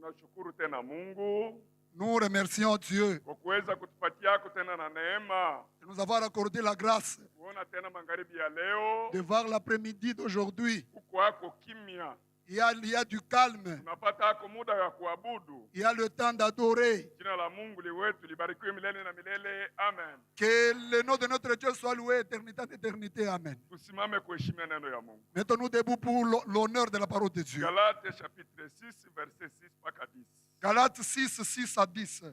Tunashukuru tena Mungu. Nous remercions Dieu Kwa kuweza kutupatia tena na neema. de nous avoir accordé la grâce Kuona tena magharibi ya leo. de voir l'après-midi d'aujourd'hui. Kuko kimya. Il y a du calme. Tunapata muda wa kuabudu. Il y a le temps d'adorer. Jina la Mungu liwetu libarikiwe milele na milele. Amen. Que le nom de notre Dieu soit loué éternité en éternité. Amen. Tusimame kuheshimia neno ya Mungu. Mettons-nous debout pour l'honneur de la parole de Dieu. Galates chapitre 6 verset 6 mpaka 10. Galates 6, 6 à 10.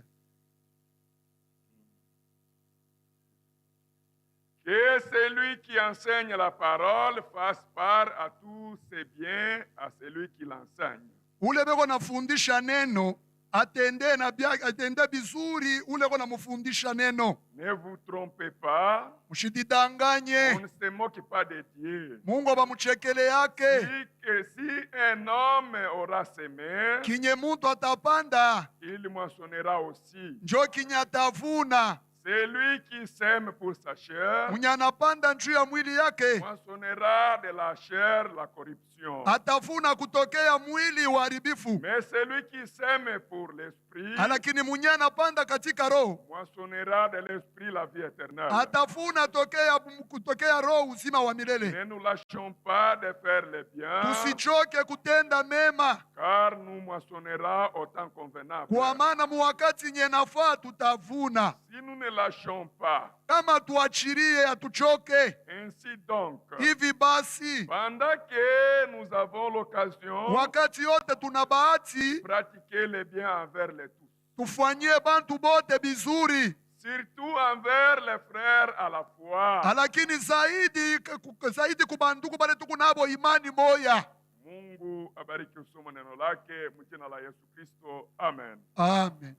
Que celui qui enseigne la parole fasse part à tous ses biens à celui qui l'enseigne. Ule beko nafundisha neno atende vizuri ule beko namufundisha neno. Ne vous trompez pas. Mshididanganye. On ne se moque pas de Dieu. Mungu bamuchekele yake. Si un homme aura semé, Kinye muntu atapanda, il moissonnera aussi. njo kinye atavuna. Celui qui sème pour sa chair, Mwenye anapanda juu ya mwili yake, moissonnera de la chair la corruption. atavuna kutokea mwili uharibifu. Mais celui qui sème pour l'esprit, Lakini mwenye anapanda katika roho, moissonnera de l'esprit la vie éternelle. atavuna kutokea roho uzima wa milele. Ne nous lâchons pas de faire le bien, Tusichoke kutenda mema, car nous moissonnera au temps convenable. kwa maana muwakati nye nafaa tutavuna. Si nous ne lâchons pas, Kama tuachirie atuchoke. ainsi donc, Hivi basi, pendant que nous avons l'occasion, wakati yote tuna bahati, pratiquer le bien envers les tous. tufanyie bantu bote bizuri. Surtout envers les frères à la foi. Lakini zaidi kubanduku bale tuku nabo imani moya. Mungu abariki usoma neno lake mjina la Yesu Kristo. Amen. Amen.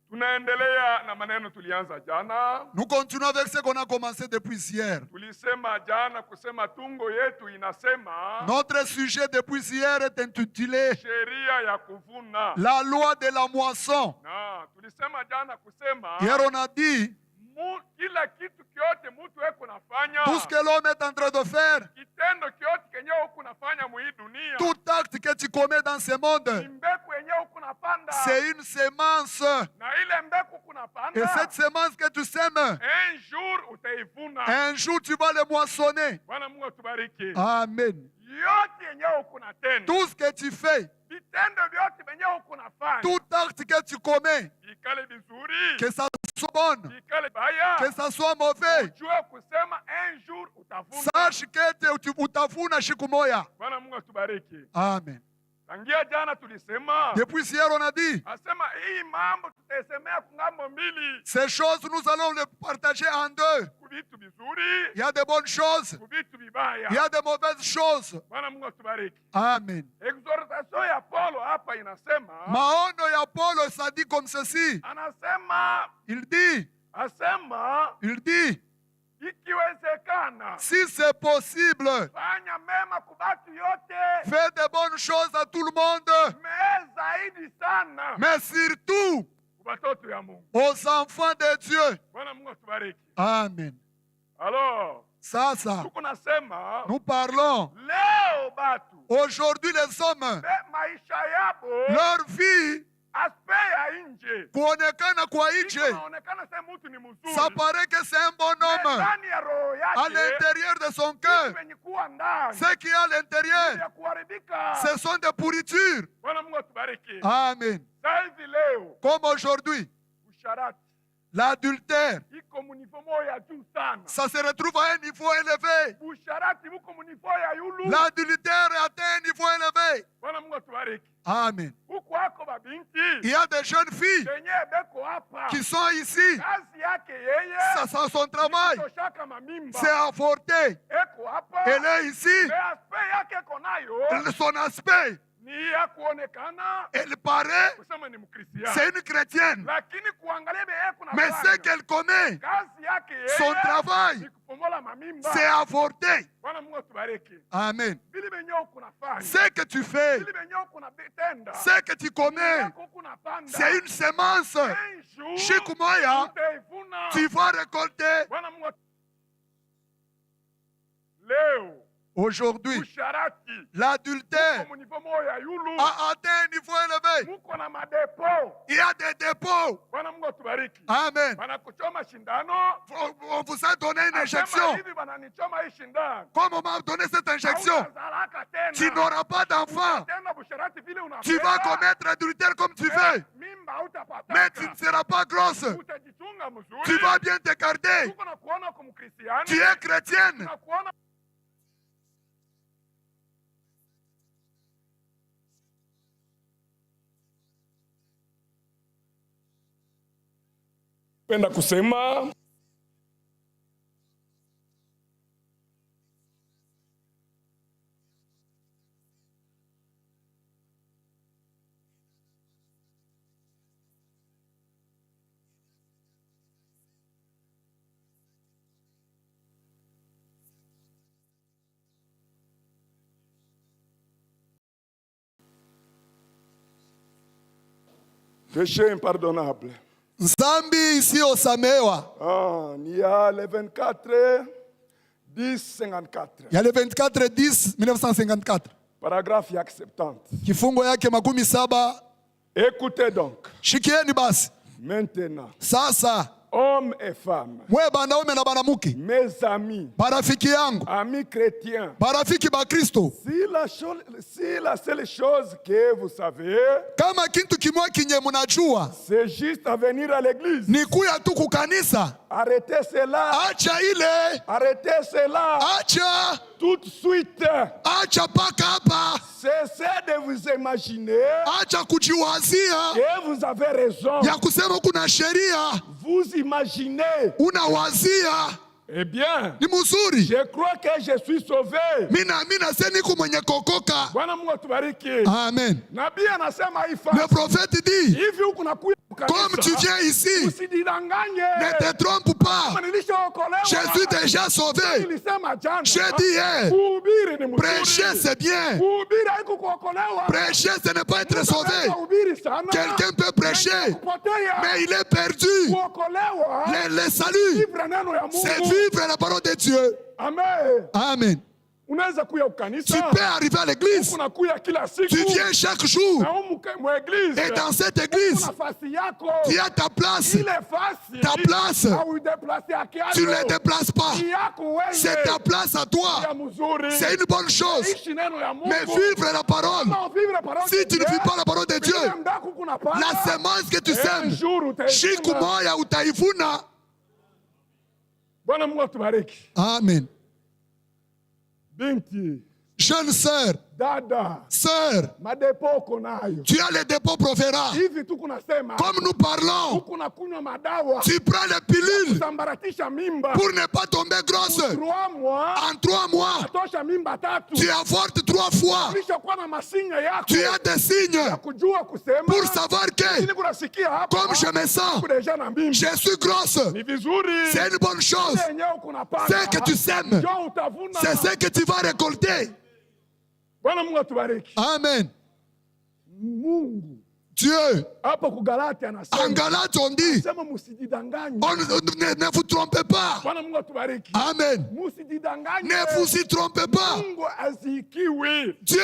Tunaendelea na maneno tulianza jana. Nous continuons avec ce qu'on a commencé depuis hier. Tulisema jana kusema tungo yetu inasema Notre sujet depuis hier est intitulé sheria ya kuvuna. La loi de la moisson. Na tulisema jana kusema Hier on a dit kila kitu kyote mtu eko nafanya, tout ce que l'homme est en train de faire, kitendo kyote kenye uko nafanya mu hii dunia, tout acte que tu commets dans ce monde, mbegu yenye uko napanda, c'est une semence. na ile mbegu uko Et napanda, cette semence que tu sèmes, un jour utaivuna. un jour tu vas le moissonner. Bwana Mungu atubariki. Amen. Yote yenye uko natenda, Tout ce que tu fais, vitendo vyote venye uko nafanya, tout acte que tu commets, ikale vizuri, que ça soit bon, ikale baya, que ça soit mauvais, ujue kusema un jour utavuna. sache que utavuna siku moya. Bwana Mungu atubariki. Amen. Tangia jana tulisema, Depuis hier on a dit, asema hii mambo tutaisemea kungambo mbili, ces choses nous allons les partager en deux. kuvitu vizuri, Il y a de bonnes choses, kuvitu vibaya. il y a de mauvaises choses. Bwana Mungu atubariki. Amen. Exhortation ya Paulo hapa inasema, Maono ya Paulo ça dit comme ceci. anasema, Il dit, ikiwezekana, si c'est possible, fanya mema kubatu yote, fais de bonnes choses à tout le monde, zaidi sana mais surtout kubatoto ya Mungu. aux enfants de Dieu. Bwana Mungu atubariki. Amen. Alors, Ça, tuko nasema, nous parlons. leo batu, Aujourd'hui, les hommes, maisha yabo, leur vie, aspect ya nje, kuonekana kwa nje, unaonekana sasa mtu ni mzuri, ça paraît que c'est un bon homme. ndani ya roho À yake, l'intérieur de son cœur, venye kuwa ndani ce qui est à l'intérieur, ya kuharibika. ce sont des pourritures. Bwana Mungu atubariki. Amen. Sasa hivi leo Comme aujourd'hui, usharati l'adultère, iko mu niveau moya ya juu sana. ça se retrouve à un niveau élevé. Usharati buko mu niveau ya yulu. L'adultère atteint un niveau élevé. Bwana Mungu atubariki. Amen. Huko hako babinti Il y a des jeunes filles kenye beko hapa, qui sont ici. kazi yake yeye Ça, son travail, kutoshaka mamimba, c'est avorter. eko hapa, Elle est ici. mais aspect yake konayo Son aspect, ni ya kuonekana elle paraît, kusema ni Mkristiano, c'est une chrétienne. lakini kuangalia beye kuna Mais ce qu'elle commet, kazi yake yeye son travail, ni kupomola mamimba. c'est avorter. Bwana Mungu atubariki. Amen. Vile benye kunafanya, Ce que tu fais, vile benye kunatenda, ce que tu commets, c'est une semence. Siku moya, tu vas récolter. Leo Aujourd'hui, usharati l'adultère mu niveau moyo ya yulu a atteint un niveau élevé. muko na madepo. Il y a des dépôts. Bwana Mungu atubariki. Amen. Banakuchoma shindano. On vous a donné une injection. Asema hivi bananichoma hii shindano. Comme on m'a donné cette injection, Hautazalaka tena. tu n'auras pas d'enfant. Tena busharati vile unapenda. Tu vas commettre adultère comme tu veux, Mimba hautapata. mais tu ne seras pas grosse. Utajichunga mzuri. Tu vas bien te garder. Tuko na kuona kwa Mkristiani. Tu es chrétienne. Na kuona penda kusema péché impardonnable. Nzambi isiyosamehewa. Il y a le 24 10 54. Il y a le 24/10/1954. Paragraphe yak 70. Kifungo yake 70. Écoutez donc. Shikieni basi. Maintenant, Sasa hommes et femmes, mwe banaume na banamuke, mes amis, barafiki yangu, amis chrétiens, barafiki ba Kristo, si la seule chose que vous savez, kama kintu kimwa kinye munajua c'est juste à venir à l'église. ni kuya tu kukanisa, Arrêtez cela. acha ile, Arrêtez cela acha, tout de suite. acha paka hapa, Cessez de vous imaginer acha kujiwazia que vous avez raison. ya kusema kuna sheria, Vous imaginez. unawazia Eh bien, ni mzuri. je crois que je suis sauvé. Mina se niko mwenye kokoka. Bwana Mungu atubariki. Amen. Nabii anasema Le hivi. prophète dit, Hivi huku nakuja comme tu kanisa. viens ici, Usidanganye. ne te trompe pas. Kama nilishaokolewa. Je suis déjà sauvé. Nilisema jana. Je dis hier, Kuhubiri ni mzuri. prêcher c'est bien. Kuhubiri haiko kuokolewa. Prêcher, ce n'est pas être sauvé. Kuhubiri sana. Quelqu'un peut prêcher, Kupotea. mais il est perdu. Kuokolewa. Le salut, Vivre neno ya c'est Mungu. vivre la parole de Dieu. Amen. Amen. Unaweza kuya Tu ukanisa. peux arriver à l'église. Unakuya kila siku. Tu viens chaque jour. Na humu église. Et dans cette église, Nafasi yako. tu as ta place. Ile fasi. Ta place. Hauideplace akiayo. Tu ne la déplaces pas. Ni yako wewe. C'est ta place à toi. Ya mzuri. C'est une bonne chose. Ishi neno ya Mungu. Mais vivre la parole. Non, vivre la parole Si de tu ne Dieu. vis pas la parole de Dieu, Ile mdaku kunapanda. la semence que tu Un sèmes, jour utaivuna. siku moja utaivuna. Bwana Mungu atubariki. Amen. Binti, Jeune sœur, dada, sœur, madepo uko nayo. tu as le dépôt prophéra. Hivi tu kunasema. Comme nous parlons, Huku nakunywa madawa. tu prends les pilules Kusambaratisha mimba. pour ne pas tomber grosse. 3 mois. En 3 mois, Tosha mimba 3. tu avortes 3 fois. Ulishakuwa na masinya yako. Tu as des signes Kujua kusema. pour savoir que, Ili kunasikia hapa. comme je me sens, Deja na mimba. je suis grosse. Ni vizuri. C'est une bonne chose. Yenyewe kunapanda. Ce que tu sèmes, Njoo utavuna. c'est ce que tu vas récolter. Bwana Mungu atubariki. Amen. Mungu Dieu, hapa ku Galati en anasema. Galates, on dit, Sema msijidanganye. ne vous trompez pas. Bwana Mungu atubariki. Amen. Msijidanganye. Ne vous y trompez pas. Mungu azikiwi. Dieu,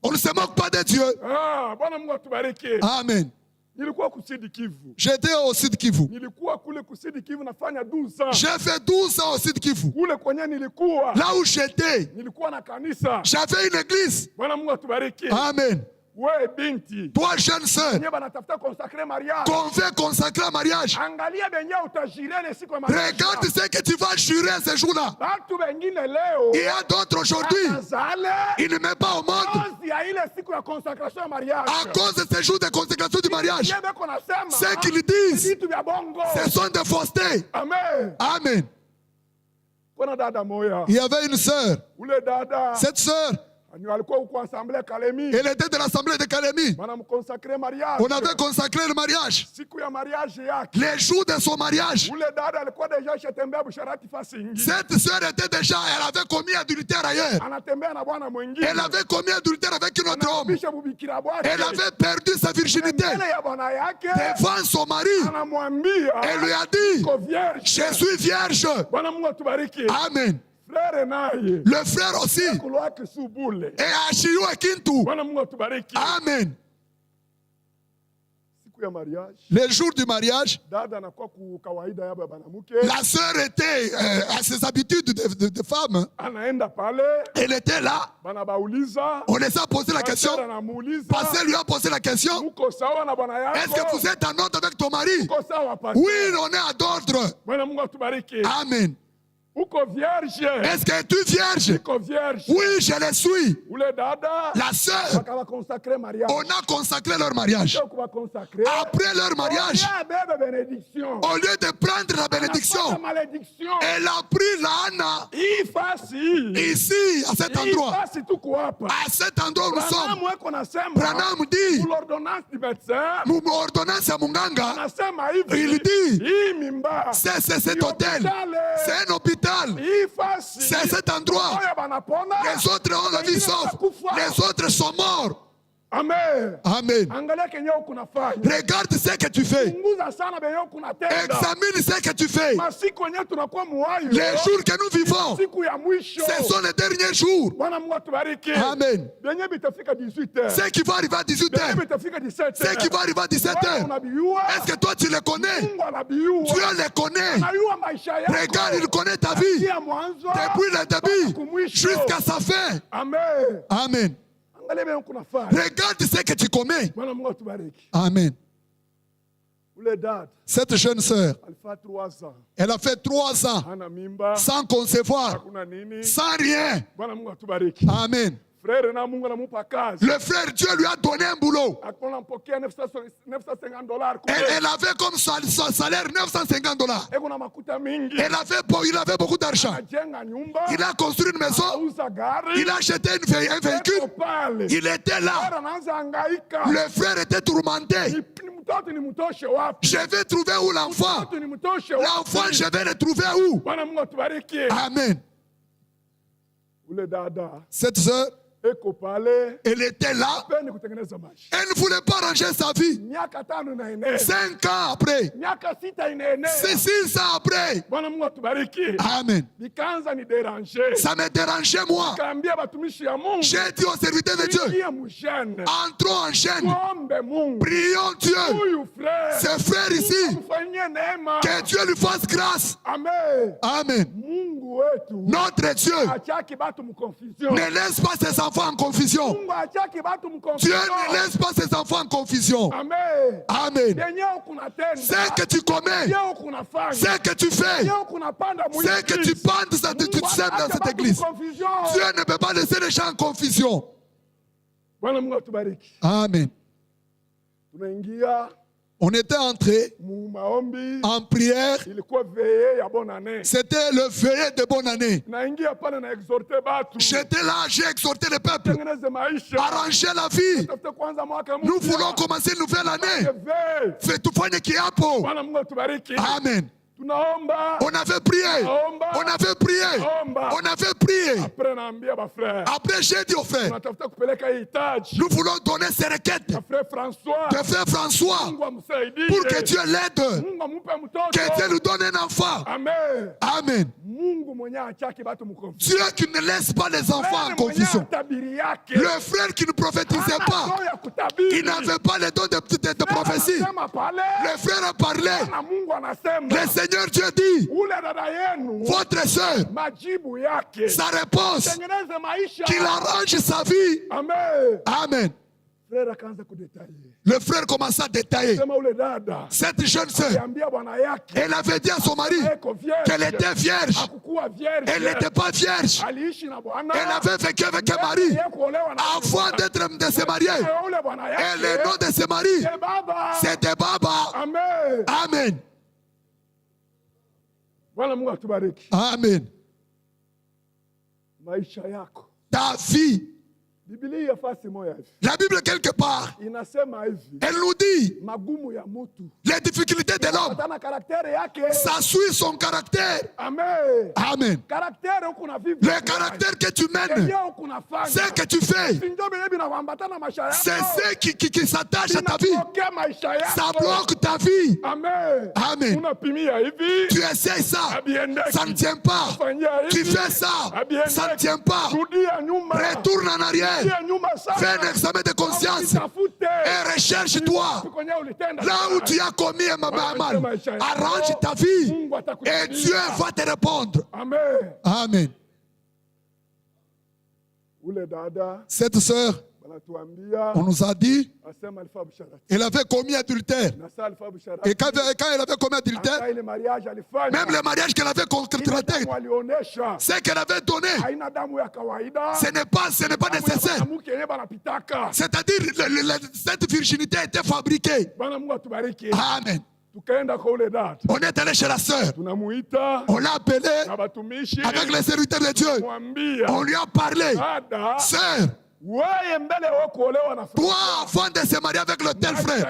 on ne se moque pas de Dieu. Bwana Mungu atubariki. Amen. Nilikuwa kusidi Kivu. J'étais au Sud Kivu. Nilikuwa kule kusidi Kivu nafanya 12 ans. J'ai fait 12 ans au Sud Kivu. Kule kwenye nilikuwa. Là où j'étais, Nilikuwa na kanisa. j'avais une église. Bwana Mungu atubariki. Amen. Wewe binti. Toi, jeune sœur, Wenyewe banatafuta consacrer mariage. qu'on veut consacrer un mariage, Angalia benye utajirene siku ya mariage. regarde ce que tu vas jurer ce jour-là. Batu wengine leo. Il y a d'autres aujourd'hui, Anazale. ils ne mettent pas au monde Cause ya ile siku ya consacration ya mariage. à cause de ce jour de consécration du mariage. Yeye beko nasema. Ce qu'ils disent, Vitu vya bongo. ce sont des faussetés. Amen. Amen. Kuna dada moya. Il y avait une sœur. Ule dada. Cette sœur, Alikuwa huko assemblée Kalemi. elle était de l'assemblée de Kalemi. Wanamconsacrer mariage. On avait consacré le mariage. Siku ya mariage yake. Les jours de son mariage, Ule dada alikuwa deja shetembea busharati fasi ingine. cette sœur était déjà, elle avait commis adultère ailleurs. Anatembea na bwana mwingine. Elle avait commis adultère avec un autre homme. Bisha bubikira bwake. Elle avait perdu sa virginité Mbele ya bwana yake. devant son mari. Anamwambia. Elle lui a dit, Niko vierge. je suis vierge. Bwana Mungu atubariki. Amen. frère naye Le frère aussi. kulwake subule. Et achiwe kintu. Bwana Mungu atubariki. Amen. Siku ya mariage, Le jour du mariage, dada anakuwa ku kawaida yabo ya banamuke. la sœur était à ses habitudes de femme. Anaenda pale, Elle était là. banabauliza. On les a posé la question. Pasteur anamuuliza. Pasteur lui a posé la question. Muko sawa na bwana yako? Est-ce que vous êtes en ordre avec ton mari? Muko sawa pasteur? Oui, on est en ordre. Bwana Mungu atubariki. Amen. Uko vierge? Est-ce que tu es vierge? Uko vierge? Oui, je le suis. Ule dada La sœur, bakaba consacrer mariage. on a consacré leur mariage. Kuba consacrer. Après leur mariage, bénédiction. au lieu de prendre la bénédiction, Malédiction. elle a pris l'âne Ifasi. ici, à cet endroit. Ifasi tuko hapa. À cet endroit où nous sommes. Mweko nasema. Branham dit, Pour l'ordonnance du médecin. ordonnance à Munganga, Anasema hivi. il dit, Hii mimba. c'est cet hôtel, c'est un hôpital, Ifasi. c'est cet endroit. Oya banapona. Les autres ont la vie sauve, les autres sont morts. Amen. Amen. Angalia kenye kunafanya. Regarde ce que tu fais. Punguza sana benye kunatenda. Examine ce que tu fais. Masiku yenyewe tunakuwa muhayo. Les jours que nous vivons, Siku ya mwisho. ce sont les derniers jours. Bwana Mungu atubariki. Amen. Benye bitafika 18h. Ce qui va arriver à 18h, Benye bitafika 17h. ce qui va arriver à 17h, est-ce que toi tu les connais? Mungu anabiyua. Dieu les connaît. Anayua maisha yako. Regarde, il connaît ta vie. Kuanzia mwanzo. Depuis le début jusqu'à sa fin. Amen. Amen. Angalia benye kunafanya. Regarde ce que tu commets. Bwana Mungu atubariki. Amen. Ule dad. Cette jeune sœur, Alfa 3 ans. elle a fait 3 ans Hana mimba. sans concevoir, Hakuna nini. sans rien. Bwana Mungu atubariki. Amen. Frère na Mungu anamupa kazi. Le frère Dieu lui a donné un boulot. Anampokea $950. Elle avait comme son salaire $950. Eko na makuta mingi. Il avait beaucoup d'argent. Anajenga nyumba. Il a construit une maison. Auza gari. Il a acheté un véhicule. Pale. Il était là. Frère anaanza hangaika. Le frère était tourmenté. Mtoto ni mtoshe wapi? Je vais trouver où l'enfant? Mtoto ni mtoshe wapi? L'enfant, je vais le trouver où? Bwana Mungu atubariki. Amen. Ule dada. Cette sœur, Eko pale. elle était là. Pendi kutengeneza maisha. Elle ne voulait pas ranger sa vie. Miaka 5 na ine. 5 ans après. Miaka 6 inaenea. 6 ans après. Bwana Mungu atubariki. Amen. Nikaanza ni déranger. Ça me dérangeait moi. Kaambia batumishi ya Mungu. J'ai dit aux serviteurs de Dieu, entrons en chaîne. Tuombe Mungu. Prions Dieu. Huyu frère. Ce frère ici, Mfanyie neema. que Dieu lui fasse grâce. Amen. Amen. Mungu wetu. Notre Dieu Achaki batu mkonfusion. ne laisse pas ses enfants en confusion. Mungu achaki batu Dieu mkonfusion. ne laisse pas ses enfants en confusion. Amen. Amen. Yenye kunatenda. Ce que tu commets, Yenye kunafanya. ce que tu fais, Yenye kunapanda mu ce que tu penses, tu sèmes dans cette église. Dieu ne peut pas laisser les gens en confusion. Bwana Mungu atubariki. Amen. Tunaingia On était entré mu maombi. en prière. Ilikuwa veillée ya bonne année. C'était le veillée de bonne année. Naingia pale na exhorter batu. J'étais là, j'ai exhorté le peuple. Tengeneze maisha. Arranger la vie. Tafute kwanza mwaka mpya. Nous voulons commencer une nouvelle année. Veille. Fais tout faire kiapo. Bwana Mungu atubariki. Amen. Tunaomba. On avait prié. On avait prié. On avait prié. Après naambia ba frère. Après, j'ai dit aux frères, Tunatafuta kupeleka hii hitaji. nous voulons donner ces requêtes Na frère François. de frère François Mungu amsaidie. pour que Dieu l'aide. Mungu amupe mtoto. Que Dieu lui donne un enfant. Amen. Amen. Mungu mwenye achaki batu mkonfusion. Dieu qui ne laisse pas les enfants en confusion. Le frère qui ne prophétisait pas, il n'avait pas les dons de prophétie. Le frère a parlé. Le Seigneur Dieu dit, votre soeur, sa réponse, qu'il arrange sa vie. Amen. Le frère commença à détailler. Cette jeune sœur, elle avait dit à son mari qu'elle était vierge. Elle n'était pas vierge. Elle avait vécu avec un mari avant d'être de se marier. Et le nom de ce mari, c'était Baba. Amen. Amen. Ta vie La Bible, quelque part, elle nous dit les difficultés de l'homme. Ça suit son caractère. Amen. Le caractère que tu mènes, ce que tu fais, c'est ce qui s'attache à ta vie. Ça bloque ta vie. Amen. Tu essayes ça, ça ne tient pas. Tu fais ça, ça ne tient pas. Retourne en arrière. Fais un examen de conscience et recherche-toi là où tu as commis un mal. Arrange ta vie et Dieu va te répondre. Amen. Cette sœur, on nous a dit, elle avait commis adultère. Et quand elle avait commis adultère, même le mariage qu'elle avait contracté, ce qu'elle avait donné, ce n'est pas nécessaire. C'est-à-dire, cette virginité a été fabriquée. Amen. On est allé chez la sœur. On l'a appelée avec les serviteurs de Dieu. On lui a parlé. Sœur, toi, avant de se marier avec le tel frère,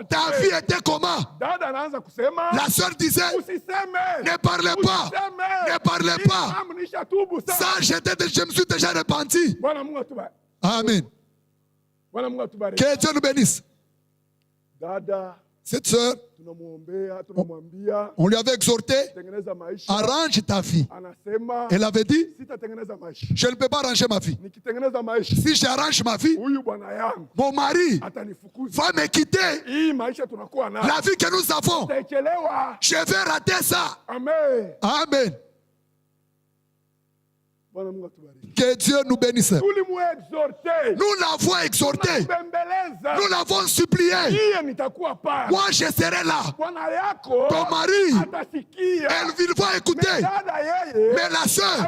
ta vie était comment? La sœur disait, ne parlez pas, ne parlez pas. Ça, je me suis déjà repenti. Amen. Que Dieu nous bénisse. Cette sœur, on lui avait exhorté, arrange ta vie. Elle avait dit, je ne peux pas arranger ma vie. Si j'arrange ma vie, mon mari va me quitter. La vie que nous avons, je vais rater ça. Amen. Que Dieu nous bénisse. Nous l'avons exhorté. Nous l'avons supplié. Moi, je serai là. Ton mari, elle va écouter. Mais la sœur,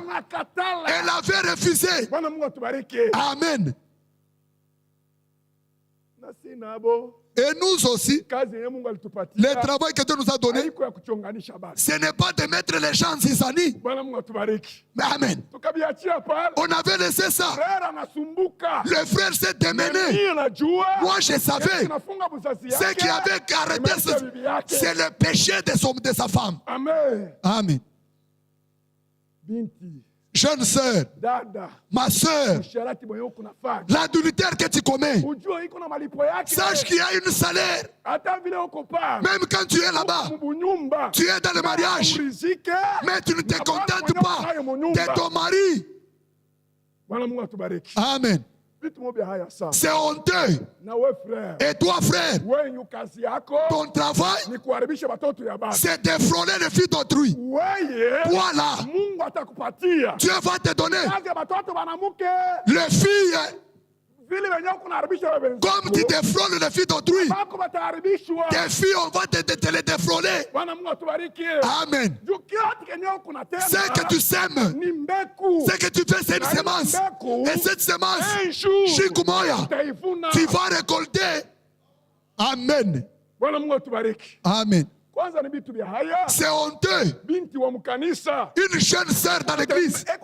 elle avait refusé. Amen. Et nous aussi, le travail que Dieu nous a donné, ce n'est pas de mettre les gens en zizanie. Amen. On avait laissé ça. Le frère s'est démené. Moi, je savais. Ce qui avait arrêté, c'est le péché de sa femme. Amen. Jeune sœur, ma sœur, l'adultère que tu commets, sache qu'il y a une salaire. Même quand tu es là-bas, tu es dans le mariage, mais tu ne te contentes pas de ton mari. Amen. C'est honteux. Et toi, frère, ton travail, c'est de frôler les filles d'autrui. Toi là, Dieu va te donner les filles. Comme tu défrôles les filles d'autrui, tes filles, on va te les défrôler. Amen. Ce que tu sèmes, ce que tu fais, c'est une semence. Et cette semence, tu vas récolter. Amen. Amen. C'est honteux. Une jeune sœur dans l'église, elle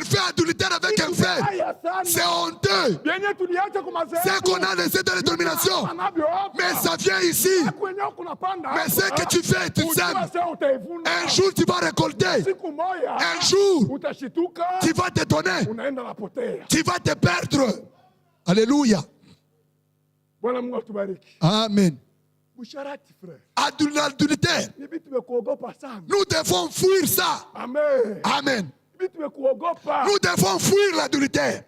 fait adultère avec un frère. C'est honteux. C'est qu'on a laissé de la domination. Mais ça vient ici. Mais ce que tu fais, tu sèmes. Un jour, tu vas récolter. Un jour, tu vas te donner. Tu vas te perdre. Alléluia. Amen. Adultère. Nous devons fuir ça. Amen. Amen. Nous devons fuir l'adultère.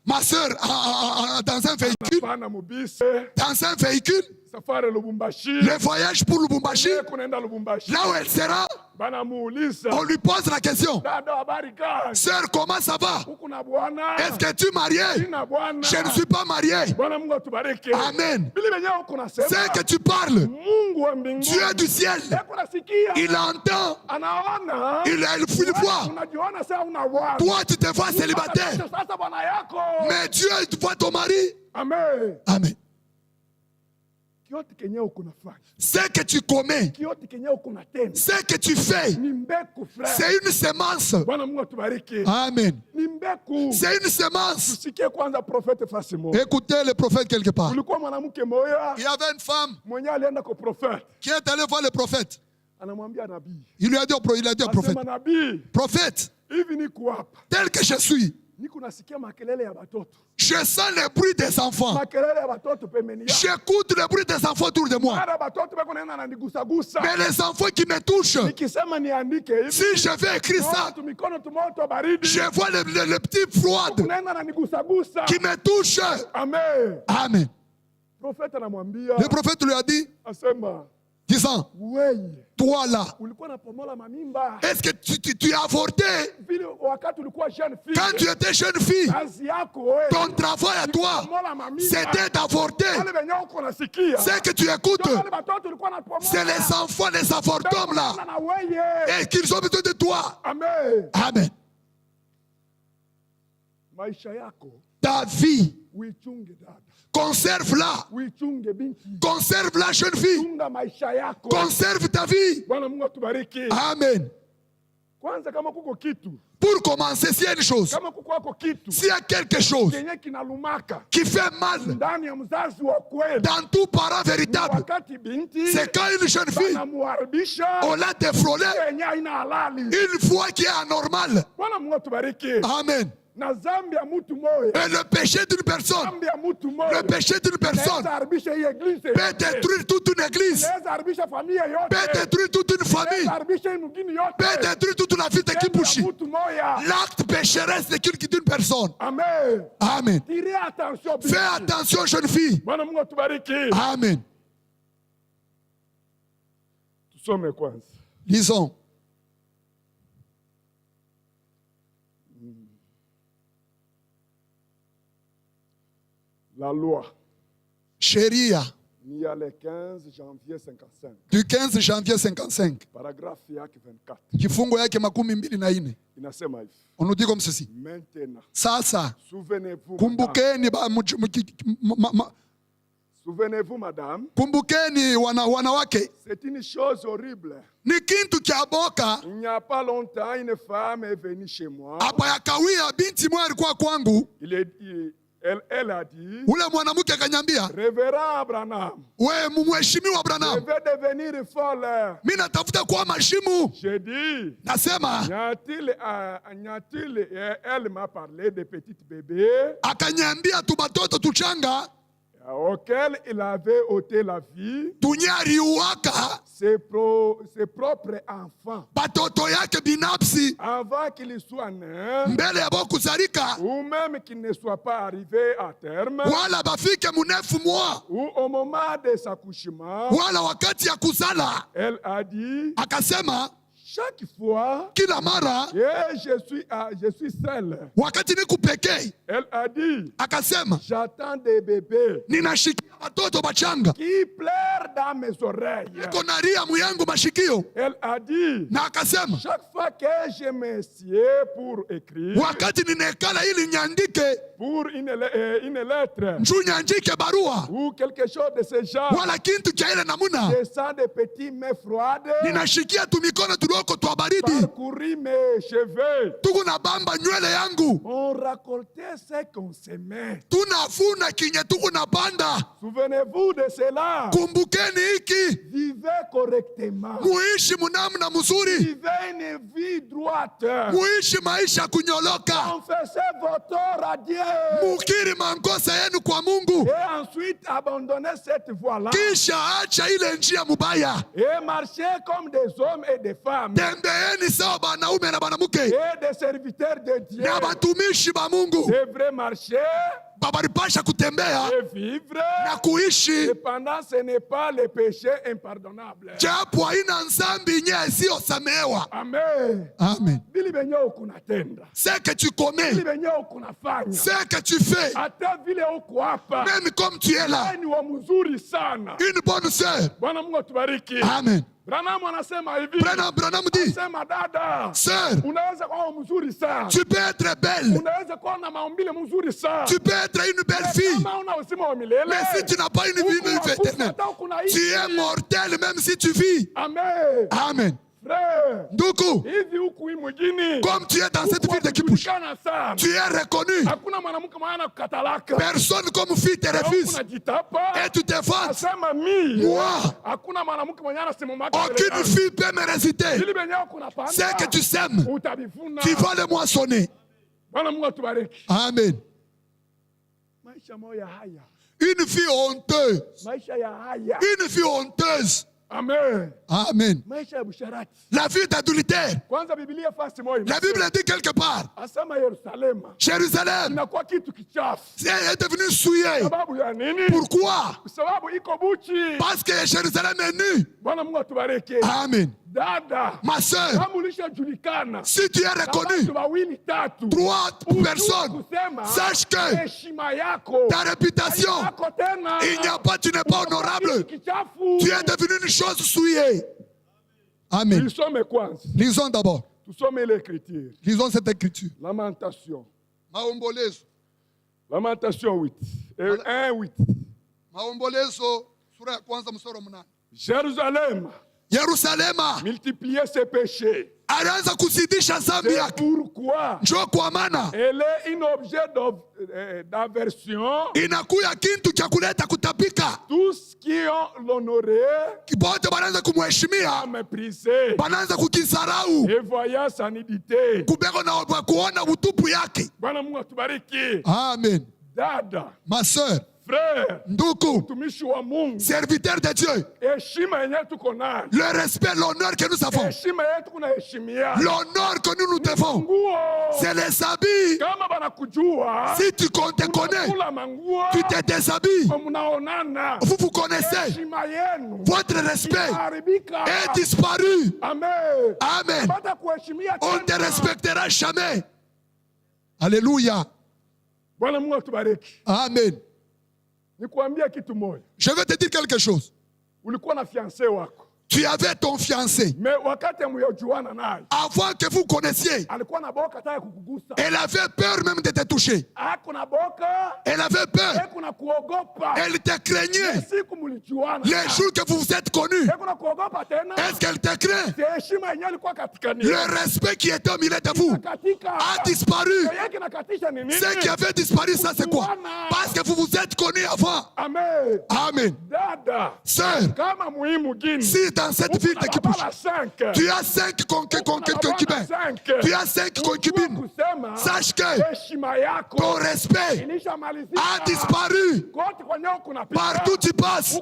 Ma soeur, dans un véhicule, le voyage pour Lubumbashi, là où elle sera, on lui pose la question. Sœur, comment ça va? Est-ce que tu es mariée? Je ne suis pas marié. Amen. C'est que tu parles. Dieu du ciel, il entend. Il voit. Toi, tu te vois célibataire. Mais Dieu, tu vois ton mari. Amen. Amen. Ce que tu commets, ce que tu fais, c'est une semence. Amen. C'est une semence. Écoutez le prophète quelque part. Il y avait une femme qui est allée voir le prophète. Il lui a dit au prophète, prophète, tel que je suis, je sens le bruit des enfants. J'écoute le bruit des enfants autour de moi. Mais les enfants qui me touchent, si je vais écrire ça, je vois le petit froid qui me touche. Amen. Le prophète lui a dit, disant, toi là, est-ce que tu as avorté quand tu étais jeune fille? Ton travail à toi, c'était d'avorter. Ce que tu écoutes, c'est les enfants, les avortums là, et qu'ils ont besoin de toi. Amen. Ta vie, conserve-la. Conserve-la, jeune fille. Conserve ta vie. Amen. Pour commencer, s'il y a une chose, s'il y a quelque chose qui fait mal dans tout parent véritable, c'est quand une jeune fille, on l'a défrôlée une fois qui est anormale. Amen. Et le péché d'une personne, peut détruire toute une église, peut détruire toute une famille, peut détruire toute la vie de Kibushi. L'acte pécheresse d'une personne. Amen. Fais attention, jeune fille. Amen. Lisons. La loi. Sheria. Il y a le 15 janvier 55. Du 15 janvier 55. Paragraphe yake 24. Kifungo yake 24. Inasema hivi. On nous dit comme ceci. Maintenant. Sasa. Souvenez-vous. Kumbukeni Souvenez-vous, madame. Kumbukeni wanawake. C'est une chose horrible. Ni kintu kia boka. Il n'y a pas longtemps, une femme est venue chez moi. Hapa yakawia binti mmoja alikuwa kwangu. Elle a dit, ule mwanamke akanyambia, Révérend Branham, wewe mheshimiwa Branham, je vais devenir folle. Mimi natafuta kuwa mashimu. J'ai dit, nasema, elle m'a parlé de petits bébés. Akanyambia tu batoto tuchanga auquel il avait ôté la vie, ses propres enfants, batoto yake binafsi, avant qu'il soit né, mbele ya kuzalika, ou même qu'il ne soit pas arrivé à terme, wala bafike munefu mwa, ou au moment de s'accouchement, wala wakati ya kuzala. Elle a dit, akasema, chaque fois kila mara je suis seule, wakati niku pekee. Elle a dit, akasema, j'attends des bébés, ninashikia watoto bachanga qui pleurent dans mes oreilles. Niko nalia muyangu mashikio. Elle a dit, na akasema, chaque fois que je m'assieds pour écrire, wakati ninekala ili nyandike, pour une lettre, njoo nyandike barua, ou quelque chose de ce genre, wala kintu cha ile namuna, je sens des petites mains froides, ninashikia tu mikono tuloko twa baridi, parcourir mes cheveux, tuko na bamba nywele yangu. On racoltait ce qu'on s'aimait. Tunavuna kinye tuko na banda. Souvenez-vous de cela. Kumbukeni hiki. Vivez correctement. Muishi munamna mzuri. Vivez une vie droite. Muishi maisha kunyoloka. Confessez vos torts à Dieu. Mukiri makosa yenu kwa Mungu. Et ensuite abandonnez cette voie-là. Kisha acha ile njia mubaya. Et marchez comme des hommes et des femmes. Tembeeni sawa banaume na banamuke. Et des serviteurs de Dieu. Na batumishi ba Mungu. Devraient marcher. Babaripasha kutembea et vivre, na kuishi. Cependant, ce n'est pas le péché impardonnable. Japo haina nzambi nye isiyosamehewa. Amen. Amen. Vile venye ukunatenda. Ce que tu commets. Vile venye ukunafanya. Ce que tu fais. Hata vile uko hapa. Même comme tu es là. Ni wa mzuri sana. Une bonne sœur. Bwana Mungu atubariki. Amen. Branham dit, sœur, tu peux être belle, tu peux être une belle fille, mais si tu n'as pas une vie éternelle, tu es mortel même si tu vis. Amen. Ndugu, comme tu es dans cette ville de Kipushi, tu es reconnu. Personne comme fille te refuse. Et tu te vantes. Moi, aucune fille peut me réciter. C'est que tu sèmes, tu vas le moissonner. Amen. Une fille honteuse. Une fille honteuse. Amen. Amen. La vie d'adultère. La Bible dit quelque part, Jérusalem est devenue souillée. Pourquoi? Parce que Jérusalem est nue. Amen. Ma soeur, si tu es reconnu, 3 personnes, sache que ta réputation, il n'y a pas, tu n'es pas honorable. Tu es devenu une chose souillée. Amen. Lisons d'abord. Lisons cette écriture. Lamentation. Maombolezo. Lamentation 8. 1:8. Maombolezo sura ya kwanza mstari wa 8. Jérusalem. Yerusalema multiplier ses péchés. Alianza kuzidisha dhambi yake. Njoo kwa maana elle est un objet d'aversion. Inakuya kintu cha kuleta kutapika. Tous qui ont l'honoré bote banaanza kumheshimia, mépriser, banaanza kukisarau et voyant sa nudité, kubeko na kuona utupu yake. Bwana Mungu atubariki. Amen. Dada, ma sœur, frère, ndugu, serviteur de Dieu, le respect, l'honneur que nous avons, l'honneur que nous nous devons, c'est les habits. Si tu te connais, tu te déshabilles. Vous vous connaissez. Votre respect est disparu. Amen. Amen. On ne te respectera jamais. Alléluia. Amen. Je vais te dire quelque chose. Tu avais ton fiancé. Avant que vous connaissiez, elle avait peur même de te toucher. Elle avait peur. Elle te craignait. Les jours que vous vous êtes connus, est-ce qu'elle te craint? Le respect qui était au milieu de vous a disparu. Ce qui avait disparu, ça c'est quoi? Parce que vous vous êtes connus avant. Amen. Sœur, si dans cette ville de Kipushi, tu as 5 concubins, tu as 5 concubines, sache que ton respect a disparu. Partout tu passes, on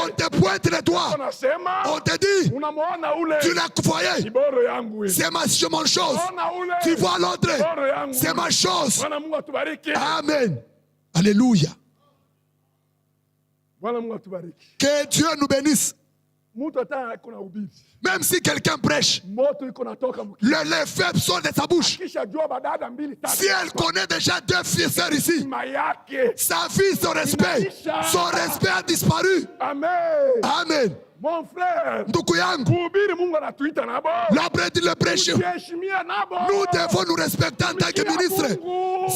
te pointe les doigts, on te dit, tu la voyais, c'est mon chose. Tu vois l'autre, c'est ma chose. Amen. Alléluia. Que Dieu nous bénisse. Même si quelqu'un prêche, les feux sortent de sa bouche. Si elle connaît déjà 2 frères ici, sa vie, son respect a disparu. Amen. Mon frère, le prêche. Nous devons nous respecter en tant que ministre.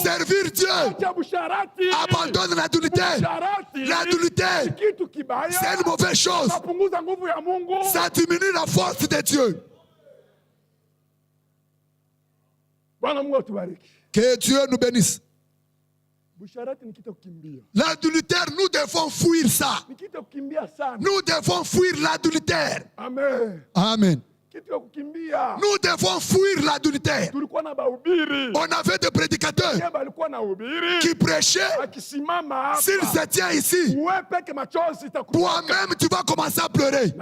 Servir Dieu. Abandonne l'adultère. L'adultère, c'est une mauvaise chose. Ça diminue la force de Dieu. Que Dieu nous bénisse. L'adultère, nous devons fuir ça. Nous devons fuir l'adultère. Amen. Amen. Nous devons fuir l'adultère. On avait des prédicateurs qui prêchaient. S'ils se tiennent ici, toi-même tu vas commencer à pleurer.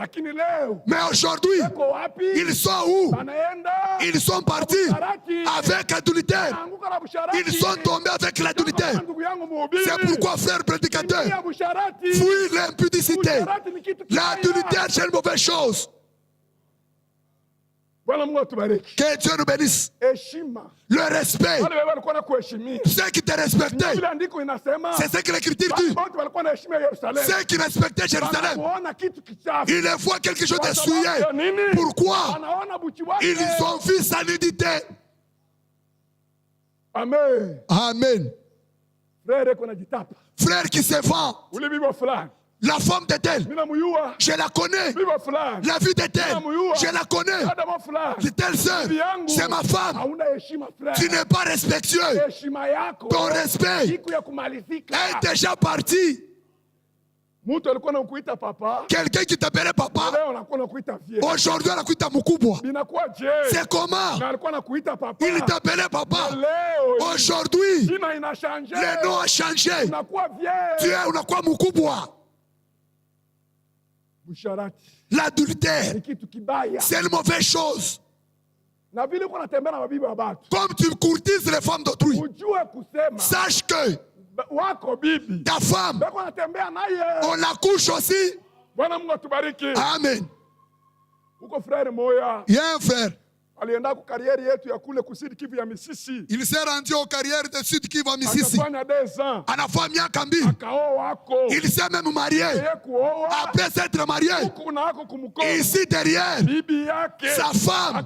Mais aujourd'hui, ils sont où? Ils sont partis avec l'adultère. Ils sont tombés avec l'adultère. C'est pourquoi, frère prédicateur, fuir l'impudicité. L'adultère, c'est une mauvaise chose. Que Dieu nous bénisse. Le respect. Ceux qui te respectaient, c'est ce que l'Écriture dit. Ceux qui respectaient Jérusalem, ils voient quelque chose de souillé. Pourquoi? Ils ont vu sa nudité. Amen. Amen. Frère qui se vend. La femme de tel, je la connais. La vie de tel, je la connais. De telle sœur, c'est ma femme. Tu n'es pas respectueux. Ton respect est déjà parti. Quelqu'un qui t'appelait papa, aujourd'hui on l'appelle mukubwa. C'est comment? Il t'appelait papa. Aujourd'hui, le nom a changé. Tu es unakuwa mukubwa. L'adultère, c'est une mauvaise chose. Comme tu courtises les femmes d'autrui, sache que ta femme, on la couche aussi. Amen. Il y a un frère. Il s'est rendu aux carrières de Sud Kivu à Misisi. Il s'est même marié. Après s'être marié, ici derrière, sa femme,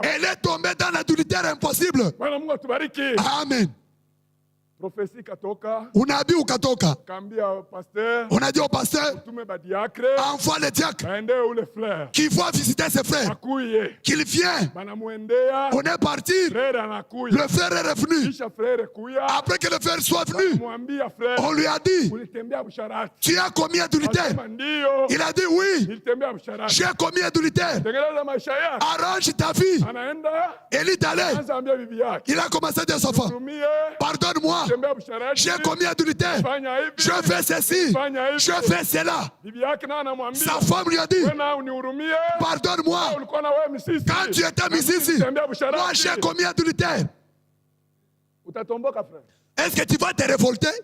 elle est tombée dans l'adultère impossible. Amen. Unabii ukatoka. On a dit au pasteur, envoie le diacre qui va visiter ses frères, qu'il vient. On est parti. Le frère est revenu. Après que le frère soit venu, on lui a dit, tu as commis adultère? Il a dit oui, j'ai commis adultère. Arrange ta vie. Il est allé. Il a commencé à dire à sa femme, pardonne-moi, j'ai commis adultère. Je fais ceci, je fais cela. Sa femme lui a dit, pardonne-moi, quand tu étais mis ici, moi j'ai commis adultère. Est-ce que tu vas te révolter?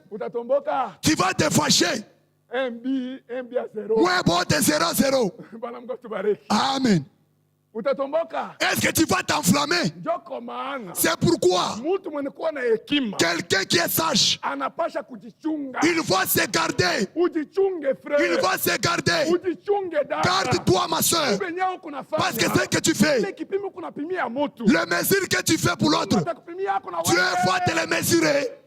Tu vas te fâcher? Ouais, bon, t'es 0-0. Amen. Est-ce que tu vas t'enflammer? C'est pourquoi quelqu'un qui est sage, il va se garder. Il va se garder. Garde-toi, ma soeur. Parce que ce que tu fais, les mesures que tu fais pour l'autre, Dieu va te les mesurer.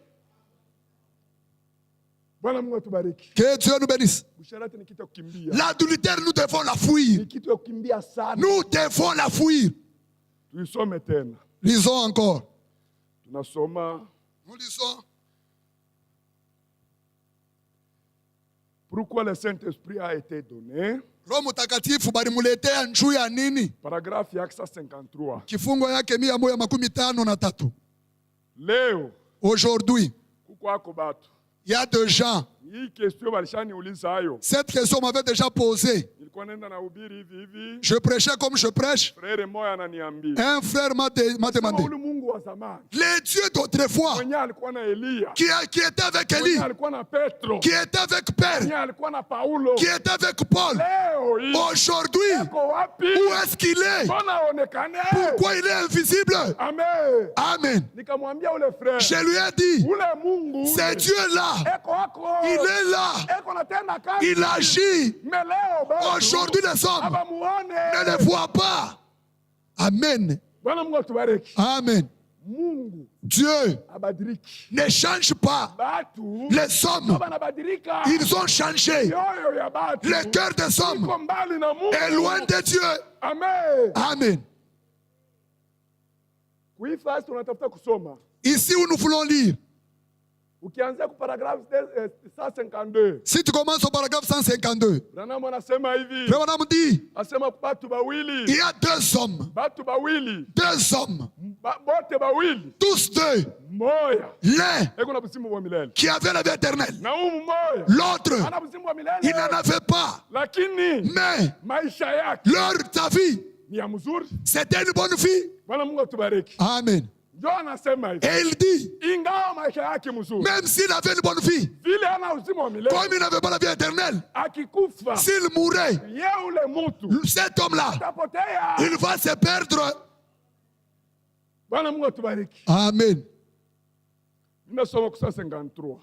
Que Dieu nous bénisse. L'adultère, nous devons la fuir. Nous devons la fuir. Lisons encore. Nous lisons. Pourquoi le Saint-Esprit a été donné? Paragraphe 53. Leo. Aujourd'hui, il y a des gens. Cette question m'avait déjà posée. Je prêchais comme je prêche. Un frère m'a demandé, les dieux d'autrefois qui étaient avec Élie, qui étaient avec Pierre, qui étaient avec Paul, aujourd'hui, où est-ce qu'il est? Pourquoi il est invisible? Amen. Je lui ai dit, c'est Dieu là. Il est là. Il agit. Aujourd'hui, les hommes ne le voient pas. Amen. Amen. Dieu ne change pas. Les hommes, ils ont changé. Le cœur des hommes est loin de Dieu. Amen. Ici où nous voulons lire, si tu commences au paragraphe 152, Branham dit, il y a deux hommes, tous deux, l'un qui avait la vie éternelle, l'autre, il n'en avait pas, mais sa vie, c'était une bonne vie. Amen. Et il dit, même s'il avait une bonne vie, comme il n'avait pas la vie éternelle, s'il mourait, cet homme-là, il va se perdre. Amen.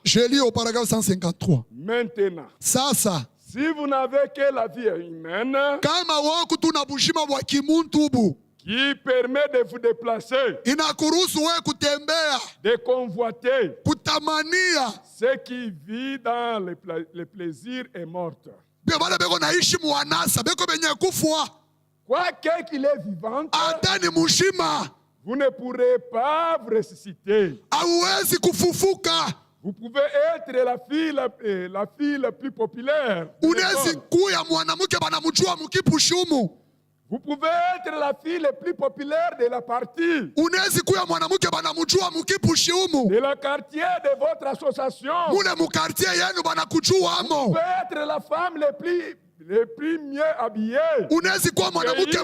Je lis au paragraphe 153. Maintenant, Ça. si vous n'avez que la vie humaine Kama woku tunabushima bwa kimuntu qui permet de vous déplacer, inakuruhusu wewe kutembea, de convoiter, kutamania, ce qui vit dans le plaisir est morte. bia bale beko naishi muanasa beko benye kufwa Quoique qu'il est vivant, atani mushima vous ne pourrez pas vous ressusciter. hauwezi kufufuka. Vous pouvez être la fille la plus populaire. Unawezi kuya mwanamke banamjua mukipushumu. Vous pouvez être la fille la plus populaire de la partie. Unawezi kuya mwanamke banamjua mukipushumu. De la quartier de votre association. Mule mukartie yenu banakujua amo. Vous pouvez être la femme la plus mieux habillée. Unawezi kuwa mwanamke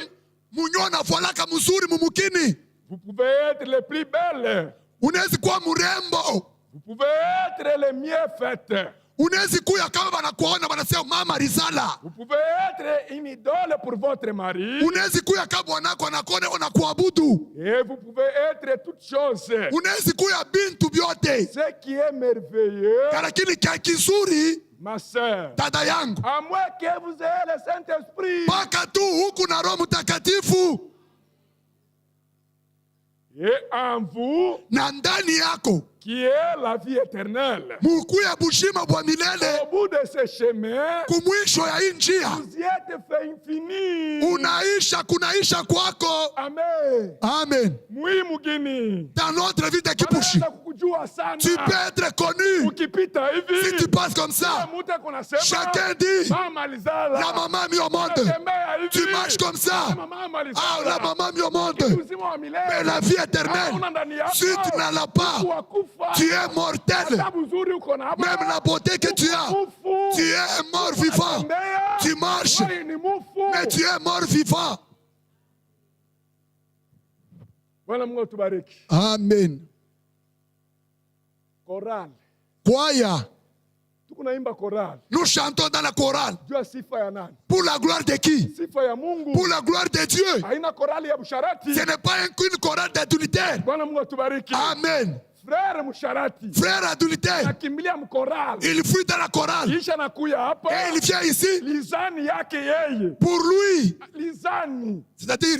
munyona volaka mzuri mumukini. Vous pouvez être les plus belles. Unawezi kuwa murembo. Vous pouvez être les mieux faites. Unawezi kuya kama banakuona banasema mama Rizala. Vous pouvez être une idole pour votre mari. Unawezi kuya kama bwanako anakuona wanakuabudu. Et vous pouvez être toutes choses. Unawezi kuya bintu byote. Ce qui est merveilleux, Lakini kia kizuri ma sœur, dada yangu, à moins que vous ayez le Saint-Esprit. mpaka tu huku na Roho Mtakatifu Et en vous, na ndani yako qui est la vie éternelle. mukuya bushima bwa milele. Au bout de ce chemin, Kumwisho ya hii njia vous y êtes fait infini. unaisha, kunaisha kwako. Amen. Amen. Mui mugini. Dans notre vie de kipushi, Wanaweza kukujua sana. tu peux être connu. Ukipita hivi. Si tu passes comme ça, Mtu kunasema. chacun dit Mama Alizala. la maman mis au monde. Unatembea hivi. Tu marches comme ça. Mama Alizala. Ah, la maman mis au monde. Uzima wa milele. Mais la vie éternelle, Hauna ndani yako. si tu n'en as pas, Wakufa. tu es mortel. Hata uzuri uko na hapa. Même la beauté que tu as, Mufu. tu es un mort vivant. Unatembea. Tu marches, Wewe ni mufu. mais tu es mort vivant. Bwana Mungu atubariki. Amen. Chorale. Kwaya, Tukunaimba chorale. nous chantons dans la chorale. Jua sifa ya nani? Pour la gloire de qui? Sifa ya Mungu. Pour la gloire de Dieu. Haina chorale ya busharati. Ce n'est pas une chorale d'adultère. Bwana Mungu atubariki. Amen. Frère musharati. Frère adultère, Nakimbilia mkorale. il fuit dans la chorale. Kisha nakuya hapa. Et il vient ici. Lizani yake yeye. Pour lui, Lizani. c'est-à-dire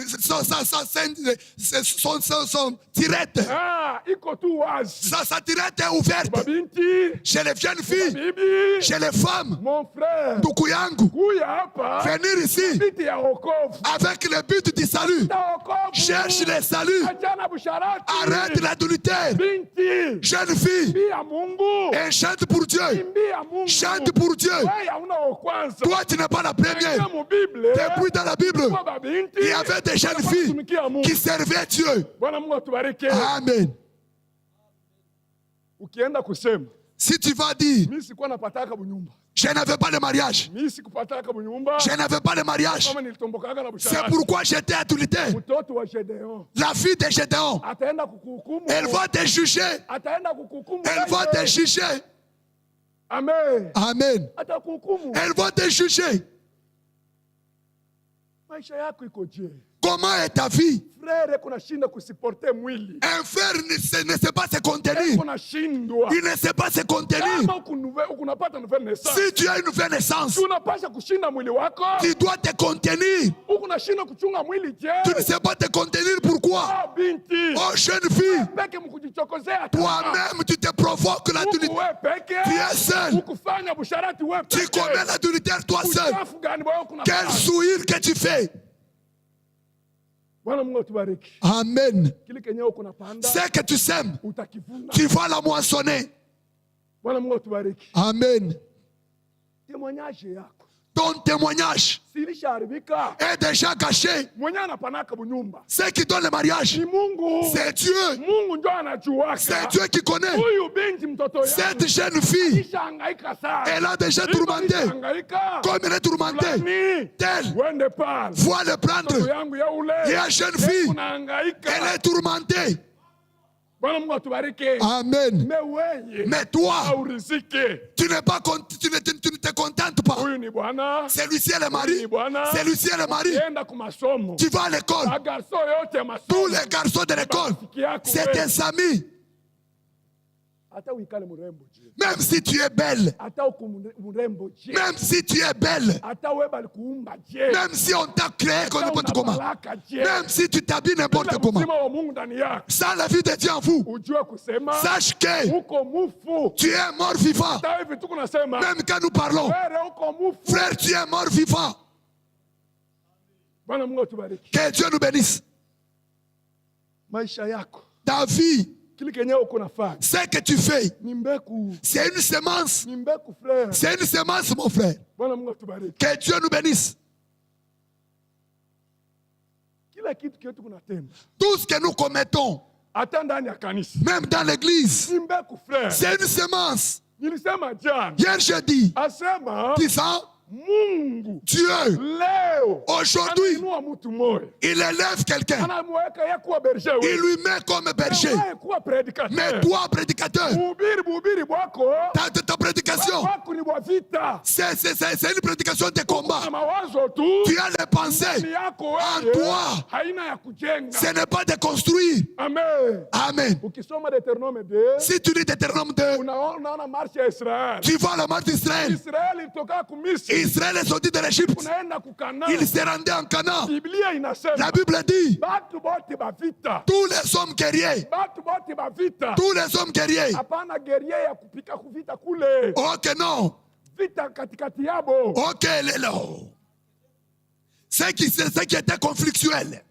son tirette. Ah, iko tu wazi. Sa tirette est ouverte. Babinti. Chez les jeunes filles, Bibi. chez les femmes. Mon frère. Ndugu yangu, Kuya hapa. venir ici Biti ya wokovu. avec le but du salut. Ta wokovu. Cherche le salut. Achana busharati. Arrête l'adultère. Binti. Jeune fille, Kimbi ya Mungu. et chante pour Dieu. Kimbi ya Mungu. Chante pour Dieu. Wewe hauna wa kwanza. Toi, tu n'es pas la première. Katika mu Biblia. Depuis dans la Bible, Kwa babinti. il y avait des jeunes filles Tumikia Mungu. qui servaient Dieu. Bwana Mungu atubariki. Amen. Ukienda kusema, Si tu vas dire, mimi sikuwa napataka bunyumba. je n'avais pas de mariage, Mimi sikupataka bunyumba. je n'avais pas de mariage, Kama nilitombokaga na c'est busharati. pourquoi j'étais adultère. Mtoto wa Gedeon La fille de Gédéon, ataenda kukuhukumu. elle va te juger. Ataenda kukuhukumu. Elle va te juger. Amen. Amen. Atakuhukumu. Elle va te juger. Maisha yako iko je? Comment est ta vie? Frère kuna shinda kusiporte mwili. Un frère ne sait pas se contenir. Kuna shindwa. Il ne sait pas se contenir. Kama ukunapata nouvelle naissance. Si tu as une nouvelle naissance, Unapasha kushinda mwili wako. tu dois te contenir. Ukunashinda kuchunga mwili je? Tu ne sais pas te contenir. Pourquoi? Ah, binti. Oh, jeune fille, Peke mkujichokozea. toi-même, tu te provoques l'adultère. Wewe peke. Tu es seul. Ukufanya busharati wewe Tu peke. commets l'adultère toi seul. Uchafu gani wewe kuna? Quel souillure que tu fais. Bwana Mungu atubariki. Amen. Kile kenye uko napanda Ce que tu sèmes, utakivuna. tu vas la moissonner. Bwana Mungu atubariki. Amen. Témoignage yako Ton témoignage silishaharibika. est déjà caché. Mwenye anapanaka bunyumba Ce qui donne le mariage, ni Mungu. c'est Dieu. Mungu ndio anajuaka. C'est Dieu qui connaît. Huyu binti mtoto Cette yangu jeune fille, ishahangaika sana. elle a déjà tourmenté. Hangaika. Comme elle est tourmentée, Fulani, tel, wende pale. vois le Mtoto prendre. yangu ya ule. Et la jeune fille, Unahangaika. elle est tourmentée. Amen. Mais toi, tu ne te contentes pas. Celui-ci est le mari. Celui-ci est le mari. Tu vas à l'école. Tous les garçons de l'école, c'est tes amis. Même si tu es belle, même si tu es belle, même si on t'a créé comme n'importe comment, même si tu t'habilles n'importe comment, sans la vie de Dieu en vous, sache que tu es mort vivant. Même quand nous parlons, frère, tu es mort vivant. Que Dieu nous bénisse. Ta vie, ce que tu fais, c'est une semence. C'est une semence, mon frère. Que Dieu nous bénisse. Tout ce que nous commettons, même dans l'église, c'est une semence. Hier, je dis, disant, Dieu, aujourd'hui, il élève quelqu'un. Il lui met comme berger. Mais toi, prédicateur, ta prédication, c'est une prédication de combat. Tu as les pensées en toi. Ce n'est pas de construire. Amen. Si tu lis Deutéronome 2, tu vois la marche d'Israël. Israël est sorti de l'Égypte. Il s'est rendu en Canaan. La Bible dit, tous les hommes guerriers, tous les hommes guerriers. Ok, non. Ok, c'est qui était conflictuel.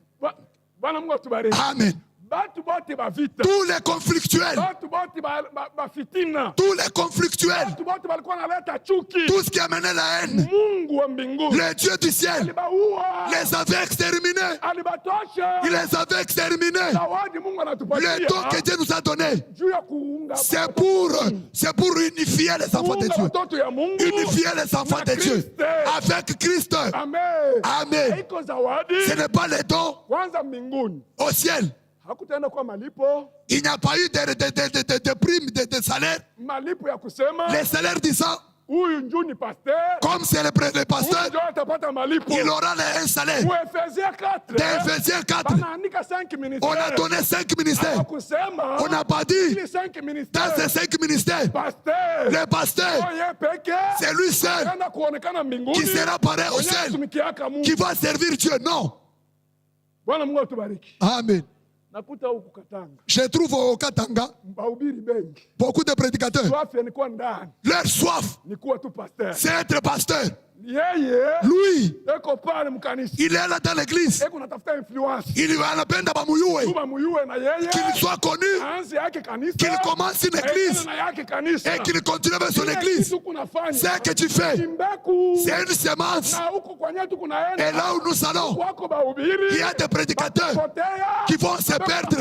Amen. Tous les conflictuels, tous les conflictuels, tout ce qui amenait la haine, le Dieu du ciel les avait exterminés. Il les avait exterminés. Le don que Dieu nous a donné, c'est pour unifier les enfants de Dieu. Unifier les enfants de Dieu avec Christ. Amen. Ce n'est pas les dons au ciel. Il n'y a pas eu de primes, de salaire. Les salaires disant, comme c'est le pasteur, il aura un salaire. Dans Ephésiens 4, on a donné 5 ministères. On n'a pas dit, dans ces 5 ministères, le pasteur, c'est lui seul qui sera pareil au ciel, qui va servir Dieu. Non. Amen. Je trouve au Katanga beaucoup de prédicateurs. Leur soif, c'est être pasteur. Lui, il est là dans l'église. Il lui a la peine qu'il soit connu, qu'il commence une église et qu'il continue avec son église. Ce que tu fais, c'est une semence. Et là où nous allons, il y a des prédicateurs qui vont se perdre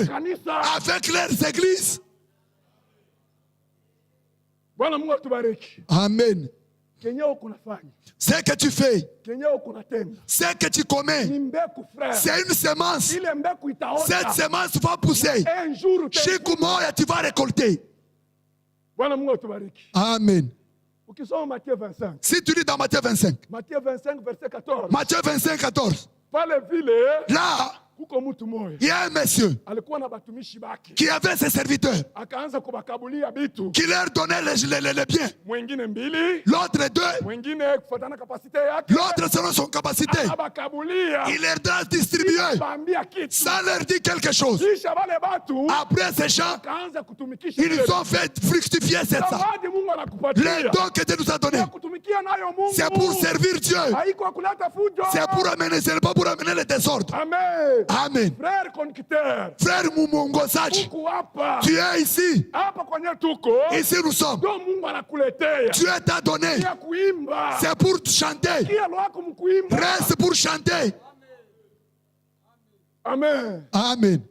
avec leurs églises. Amen. Ce que tu fais, ce que tu commets, c'est une semence. Cette semence va pousser. Chaque mois, tu vas récolter. Amen. Si tu lis dans Matthieu 25, verset 14. Matthieu 25, 14. Là, il y a un monsieur qui avait ses serviteurs, qui leur donnait les biens. L'autre deux, l'autre selon son capacité, il leur distribuait sans leur dire quelque chose. Après ces gens, ils ont fait fructifier cette ça. Les dons que Dieu nous a donnés, c'est pour servir Dieu. C'est pour amener, ce n'est pas pour amener le désordre. Amen. Frère Mumungosaji, tu es ici. Ici nous sommes. Dieu t'a donné. C'est pour chanter. Reste pour chanter. Amen. Amen.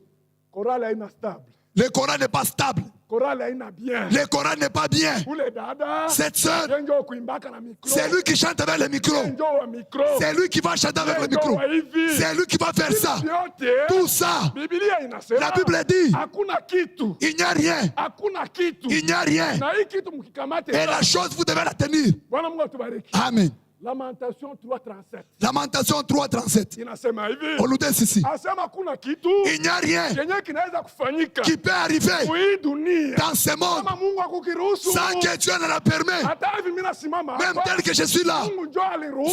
Le choral n'est pas stable. Le choral n'est pas stable. Le choral n'est pas bien. Cette sœur, c'est lui qui chante avec le micro. C'est lui qui va chanter avec le micro. C'est lui qui va faire ça. Tout ça, la Bible dit, il n'y a rien. Il n'y a rien. Et la chose, vous devez la tenir. Amen. Lamentation 3:37. Lamentation 3:37. On nous dit ici. Il n'y a rien qui peut arriver dans ce monde sans que Dieu ne la permette. Même tel que je suis là,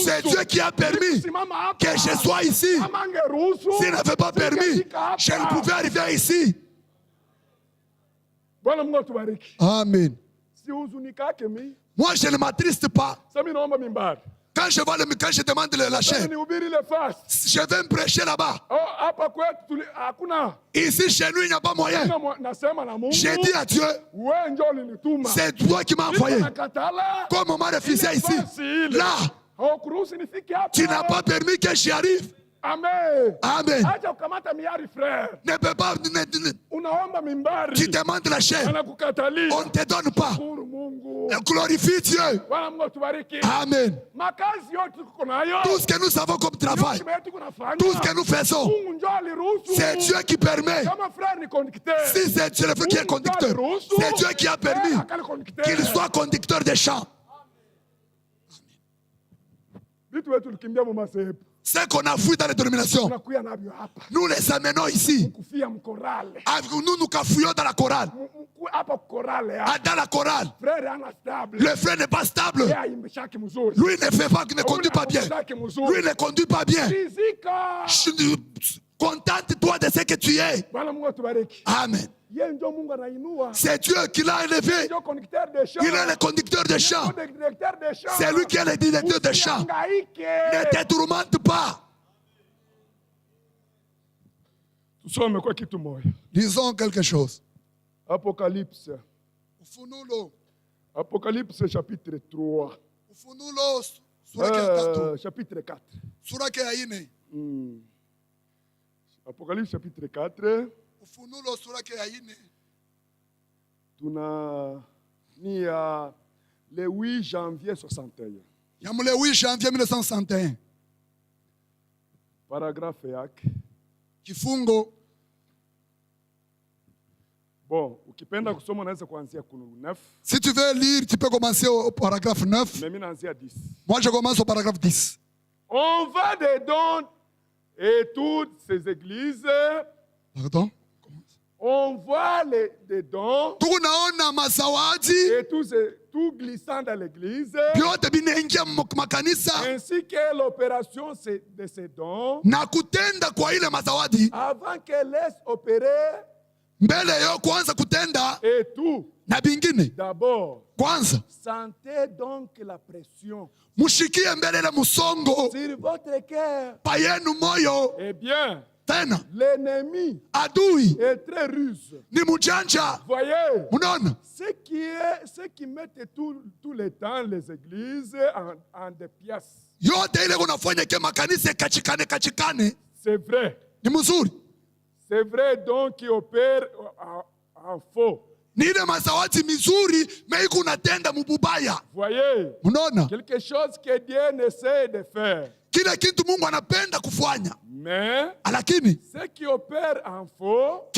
c'est Dieu qui a permis que je sois ici. S'il n'avait pas permis, je ne pouvais arriver ici. Amen. Moi, je ne m'attriste pas. Quand je demande de le lâcher, je vais me prêcher là-bas. Ici, chez nous, il n'y a pas moyen. J'ai dit à Dieu, c'est toi qui m'as envoyé. Comme on m'a refusé ici. Là, tu n'as pas permis que j'y arrive. Amen. Amen. Ne peut pas. Tu demandes la chair. On ne te donne pas. Glorifie Dieu. Amen. Tout ce que nous avons comme travail, tout ce que nous faisons, c'est Dieu qui permet. Si c'est Dieu le fait qui est conducteur, c'est Dieu qui a permis qu'il soit conducteur des chants. C'est qu'on a fui dans les dénominations. Nous les amenons ici. Nous nous cafouillons dans la chorale. Dans la chorale. Le frère n'est pas stable. Lui ne fait pas, ne conduit pas bien. Lui ne conduit pas bien. Contente-toi de ce que tu es. Amen. C'est Dieu qui l'a élevé. Il est le conducteur de chant. C'est lui qui est le directeur de chant. Ne te tourmente pas. Disons quelque chose. Apocalypse. Apocalypse chapitre 3. Chapitre 4. Apocalypse chapitre 4. Ni le 8 janvier 61. Le 8 janvier 1961. Paragraphe yak. Kifungo. Bon, ukipenda kusoma unaweza kuanzia 9. Si tu veux lire, tu peux commencer au paragraphe 9. Mais mimi naanzia 10. Moi je commence au paragraphe 10. On va dedans et toutes ces églises. Pardon? On voit les dons et tout glissant dans l'église, ainsi que l'opération de ces dons, avant qu'elle laisse opérer et tout. D'abord, sentez donc la pression sur votre cœur. Eh bien, l'ennemi est très ruse. Voyez, ce qui mettent tout le temps les églises en des pièces. C'est vrai. C'est vrai donc qui opère en faux. Voyez, quelque chose que Dieu essaie de faire. Mais ce qui opère en faux,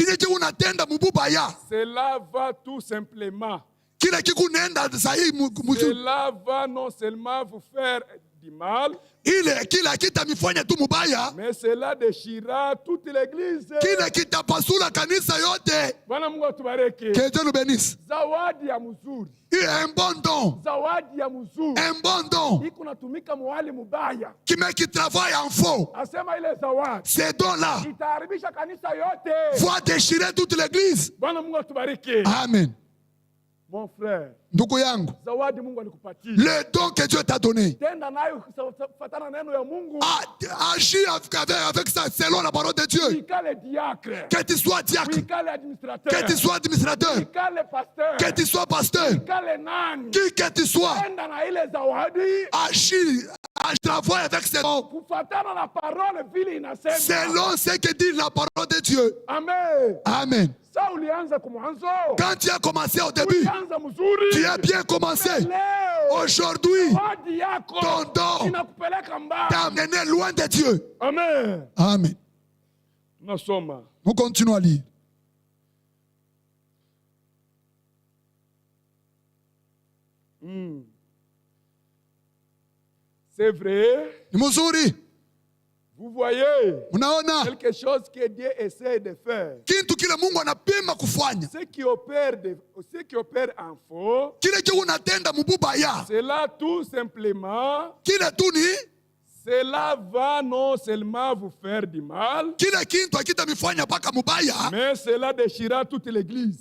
cela va tout simplement. Cela va non seulement vous faire du mal, mais cela déchirera toute l'église. Que Dieu nous bénisse. Zawadi ya mzuri. Un bon don. Zawadi ya mzuri. Un bon don. Iko natumika mwali mubaya. Qui travaille en faux. Asema ile zawadi. Ces dons-là itaharibisha kanisa yote. vont déchirer toute l'église. Bwana Mungu atubariki. Amen. Mon frère, ndugu yangu, zawadi Mungu alikupatia. Le don que Dieu t'a donné, tenda nayo kufuatana neno ya Mungu. Agis avec ça selon la parole de Dieu. Uikale diacre. Que tu sois diacre. Uikale administrateur. Que tu sois administrateur. Uikale pasteur. Que tu sois pasteur. Uikale nani. Qui que tu sois. Tenda na ile zawadi. Agis, travaille avec ces dons. Kufuatana na parole vile inasema. Selon ce que dit la parole de Dieu. Amen. Amen. Sa Quand tu as commencé au début, tu as bien commencé. Aujourd'hui, ton don t'a amené loin de Dieu. Amen. Amen. Nous continuons à lire. C'est vrai. Vous voyez quelque chose que Dieu essaie de faire. Ce qui opère en faux, cela tout simplement, cela va non seulement vous faire du mal, mais cela déchirera toute l'église.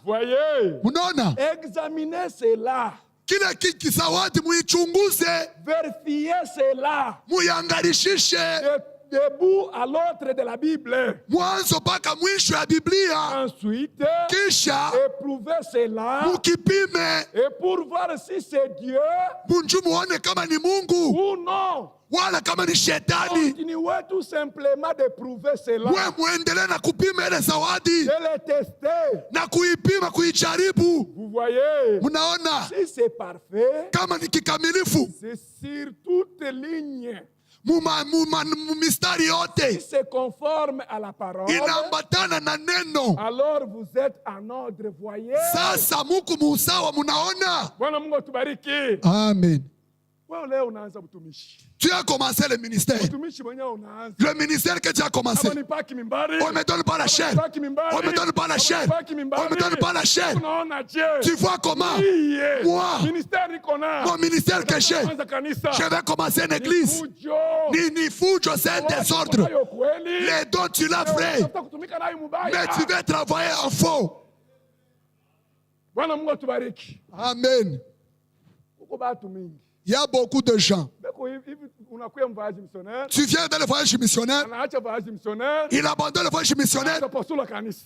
Voyez, examinez cela. Vérifiez cela. De bout à l'autre de la Bible. Ensuite, éprouvez cela. Et pour voir si c'est Dieu ou non. Continuez tout simplement d'éprouver cela. De le tester. Vous voyez, si c'est parfait, c'est sur toute ligne. Si c'est conforme à la parole, alors vous êtes en ordre, voyez. Amen. Tu as commencé le ministère. Le ministère que tu as commencé. On ne me donne pas la chair. On ne me donne pas la chair. On ne me donne pas la chair. Tu vois comment? Moi, mon ministère que j'ai, je vais commencer une église. Ni fujo, c'est un désordre. Les dons, tu l'as vrai. Mais tu vas travailler en faux. Amen. Il y a beaucoup de gens. Tu viens dans le voyage missionnaire. Il abandonne le voyage missionnaire.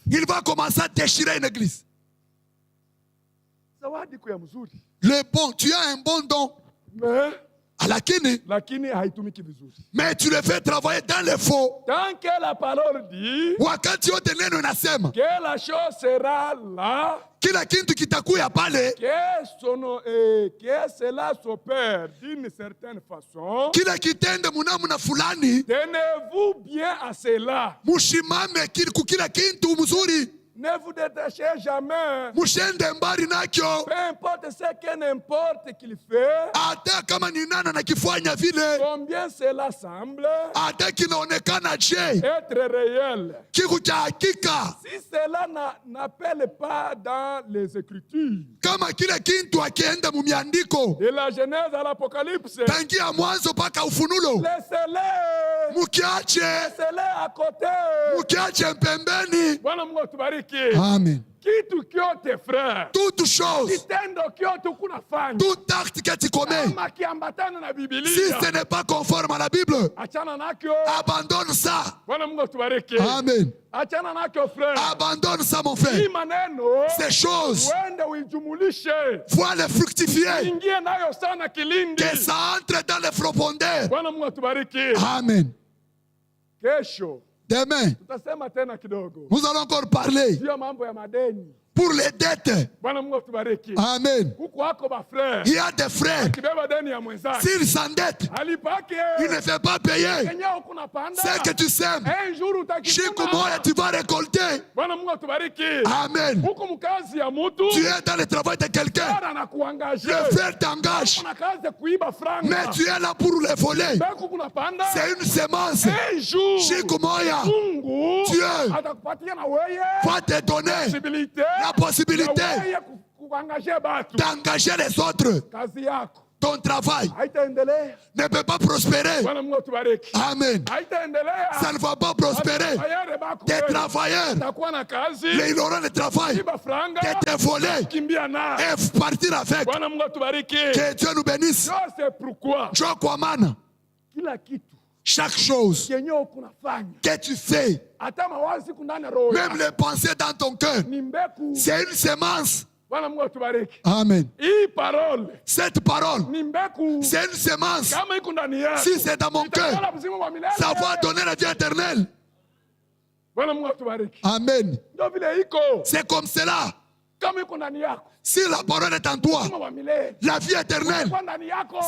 Il va commencer à déchirer une église. Le bon, tu as un bon don. Mais tu le fais travailler dans le faux. Tant que la parole dit que la chose sera là, que cela s'opère d'une certaine façon, tenez-vous bien à cela. Ne vous détachez jamais. Peu importe ce que n'importe qu'il fait, combien cela semble être réel. Si cela n'appelle pas dans les Écritures, de la Genèse à l'Apocalypse, laissez-les à côté. Amen. Toute chose, tout acte que tu commets, si ce n'est pas conforme à la Bible, abandonne ça. Amen. Abandonne ça, mon frère. Ces choses, vois les fructifier, que ça entre dans les profondeurs. Amen. Demain, nous allons encore parler pour les dettes. Amen. Il y a des frères, s'ils s'endettent, il ne fait pas payer. C'est que tu sèmes. Tu vas récolter. Amen. Tu es dans le travail de quelqu'un. Le frère t'engage. Mais tu es là pour les voler. C'est une semence. Dieu va te donner la possibilité d'engager les autres. Ton travail ne peut pas prospérer. Amen. Ça ne va pas prospérer. Tes travailleurs, ils auront le travail de te voler et partir avec. Que Dieu nous bénisse. Chaque chose que tu fais, même les pensées dans ton cœur, c'est une semence. Amen. Cette parole, c'est une semence. Si c'est dans mon cœur, ça va donner la vie éternelle. Amen. C'est comme cela. Si la parole est en toi, la vie éternelle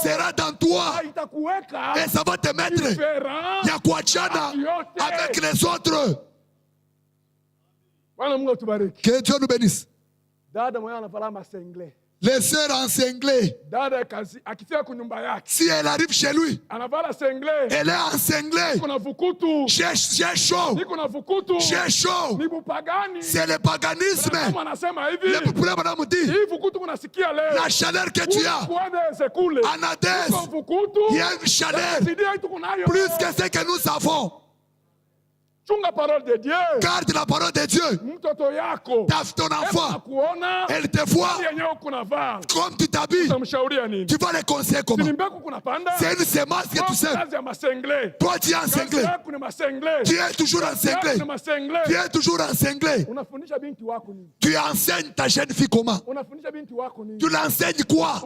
sera dans toi. Et ça va te mettre Yakuachana avec les autres. Que Dieu nous bénisse. Les sœurs encinglées, si elle arrive chez lui, elle est encinglée. J'ai chaud. J'ai chaud. C'est le paganisme. Le problème, madame dit, la chaleur que tu as, en Hadès, il y a une chaleur plus que ce que nous avons. Garde la parole de Dieu. Ton enfant, elle te voit comme tu t'habilles. Tu vas les conseiller comment? C'est une semence que tu sais. Toi, tu es encinglé. Tu es toujours encinglé. Tu es toujours encinglé. Tu enseignes ta jeune fille comment? Tu l'enseignes quoi?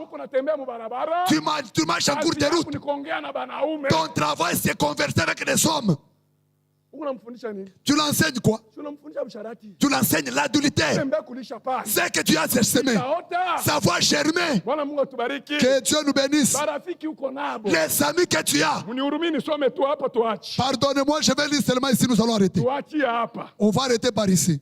Tu marches en cours de route. Ton travail, c'est converser avec des hommes. Tu l'enseignes quoi? Tu l'enseignes l'adultère. C'est que tu as semé. Ça va germer. Que Dieu nous bénisse. Les amis que tu as. Pardonnez-moi, je vais lire seulement ici, nous allons arrêter. On va arrêter par ici.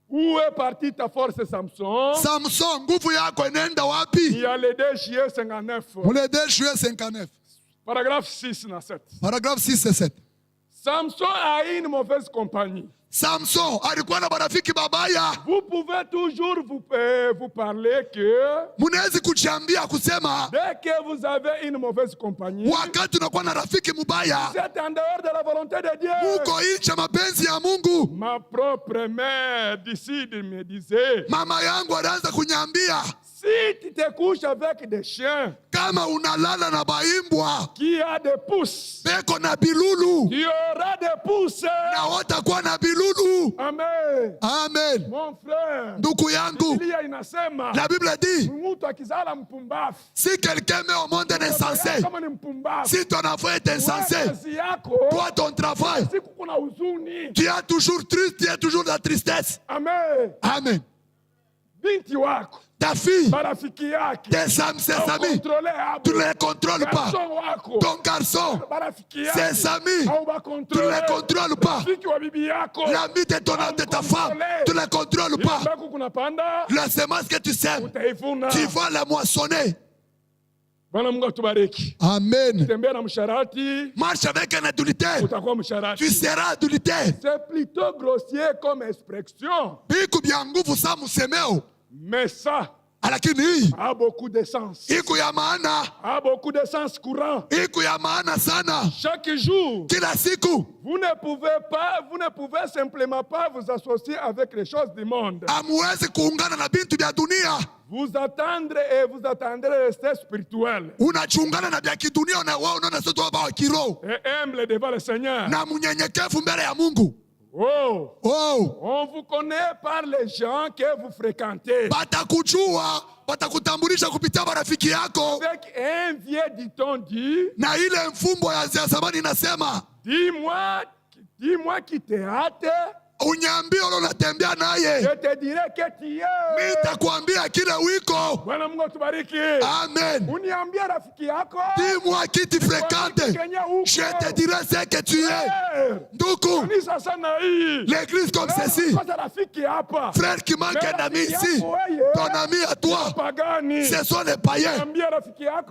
Où est partie ta force, Samson? Samson, nguvu yako inaenda wapi? Il y a le 2 juillet 59. Le 2 juillet 59. Paragraphe 6 na 7. Paragraphe 6 et 7. Samson a une mauvaise compagnie. Samson alikuwa na marafiki babaya. Vous pouvez toujours vous parler que munaweza kujiambia kusema dès que vous avez une mauvaise compagnie, wakati unakuwa na rafiki mubaya, vous êtes en dehors de la volonté de Dieu. Muko nje mapenzi ya Mungu. Ma propre mère d'ici me disait, mama yangu alianza kunyambia, si tu te couches avec des chiens, kama unalala na baimbwa qui a des pouces, beko na bilulu, tu auras des pouces, na watakuwa na bilulu. Amen. Amen. Mon frère, ndugu yangu, la Bible dit, si quelqu'un met au monde un insensé, si ton enfant est insensé, toi ton travail, tu es toujours triste, tu es toujours dans la tristesse. Amen. Amen. Ta fille, tes amis, ses amis, tu ne les contrôles pas. Ton garçon, ses amis, tu ne les contrôles pas. L'ami de ta femme, tu ne les contrôles pas. La semence que tu sèmes, tu vas la moissonner. Amen. Marche avec un adultère, tu seras adultère. C'est plutôt grossier comme expression, mais ça a beaucoup de sens. A beaucoup de sens courant. Chaque jour, vous ne pouvez simplement pas vous associer avec les choses du monde. Vous attendre et vous attendrez rester spirituel. Et humble devant le Seigneur. Oh. On vous connaît par les gens que vous fréquentez. Avec un vieux dicton dit, dis-moi qui te hâte, je te dirai que tu es. Amen. Dis-moi qui tu fréquentes, je te dirai ce que tu es. L'église comme ceci, frère qui manque un ami ici, ton ami à toi, ce sont les païens.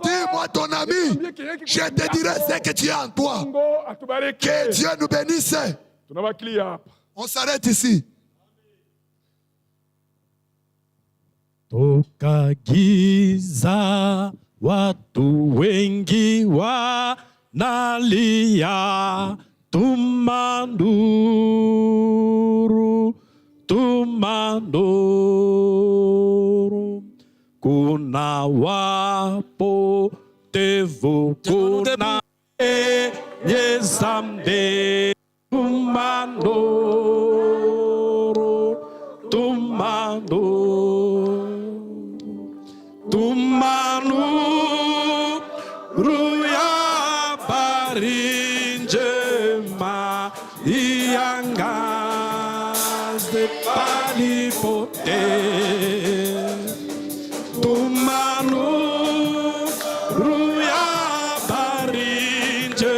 Dis-moi ton ami, je te dirai ce que tu as en toi. Que Dieu nous bénisse. On s'arrête ici. Toka giza watu wengi wanalia, tumanduru, tumanduru. Kuna wapotevu, kuna wenye dhambi. Tumandoro, tumandoro, tumandoro ya habari njema. iangaze palipote tumanu ruya barinjema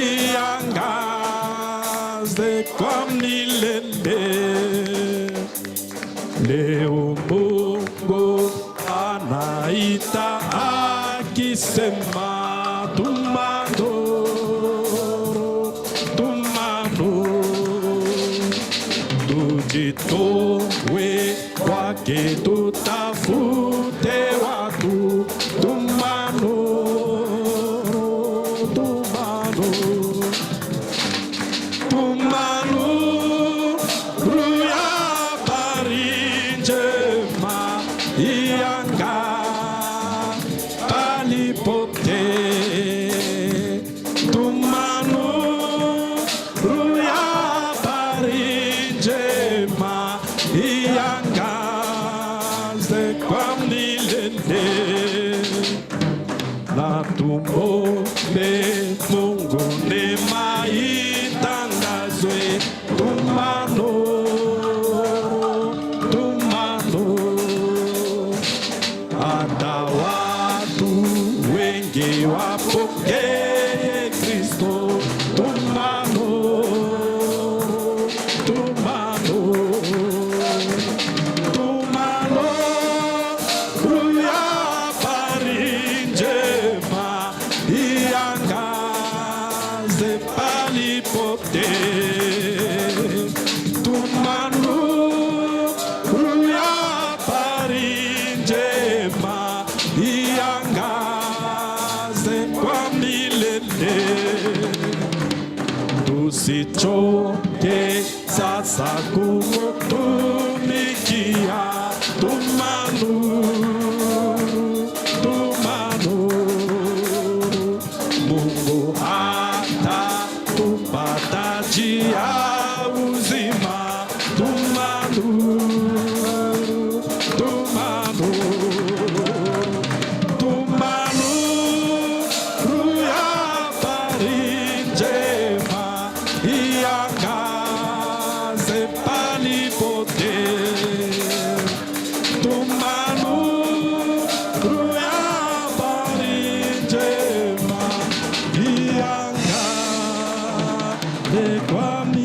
iangaze kwamnilele leo Mungu anaita akisema tujitowe kwake tutafute watu tumano ruya barinjema ianga palipote tumano ruya barinjema iangaze kwamnilele na tumombe Mungu neema itangazwe tumano hata watu wengi wapokee Kristo tumano ruya barinjema iangaze palipote tumano ruya barinjema iangaze kwamnilele tusichoke sasa kumutumikia tumanu Mungu atatupa taji ya uzima tumanu ruya barinjema iangaze palipote tumano ruya barinjema iangaze kwamnilele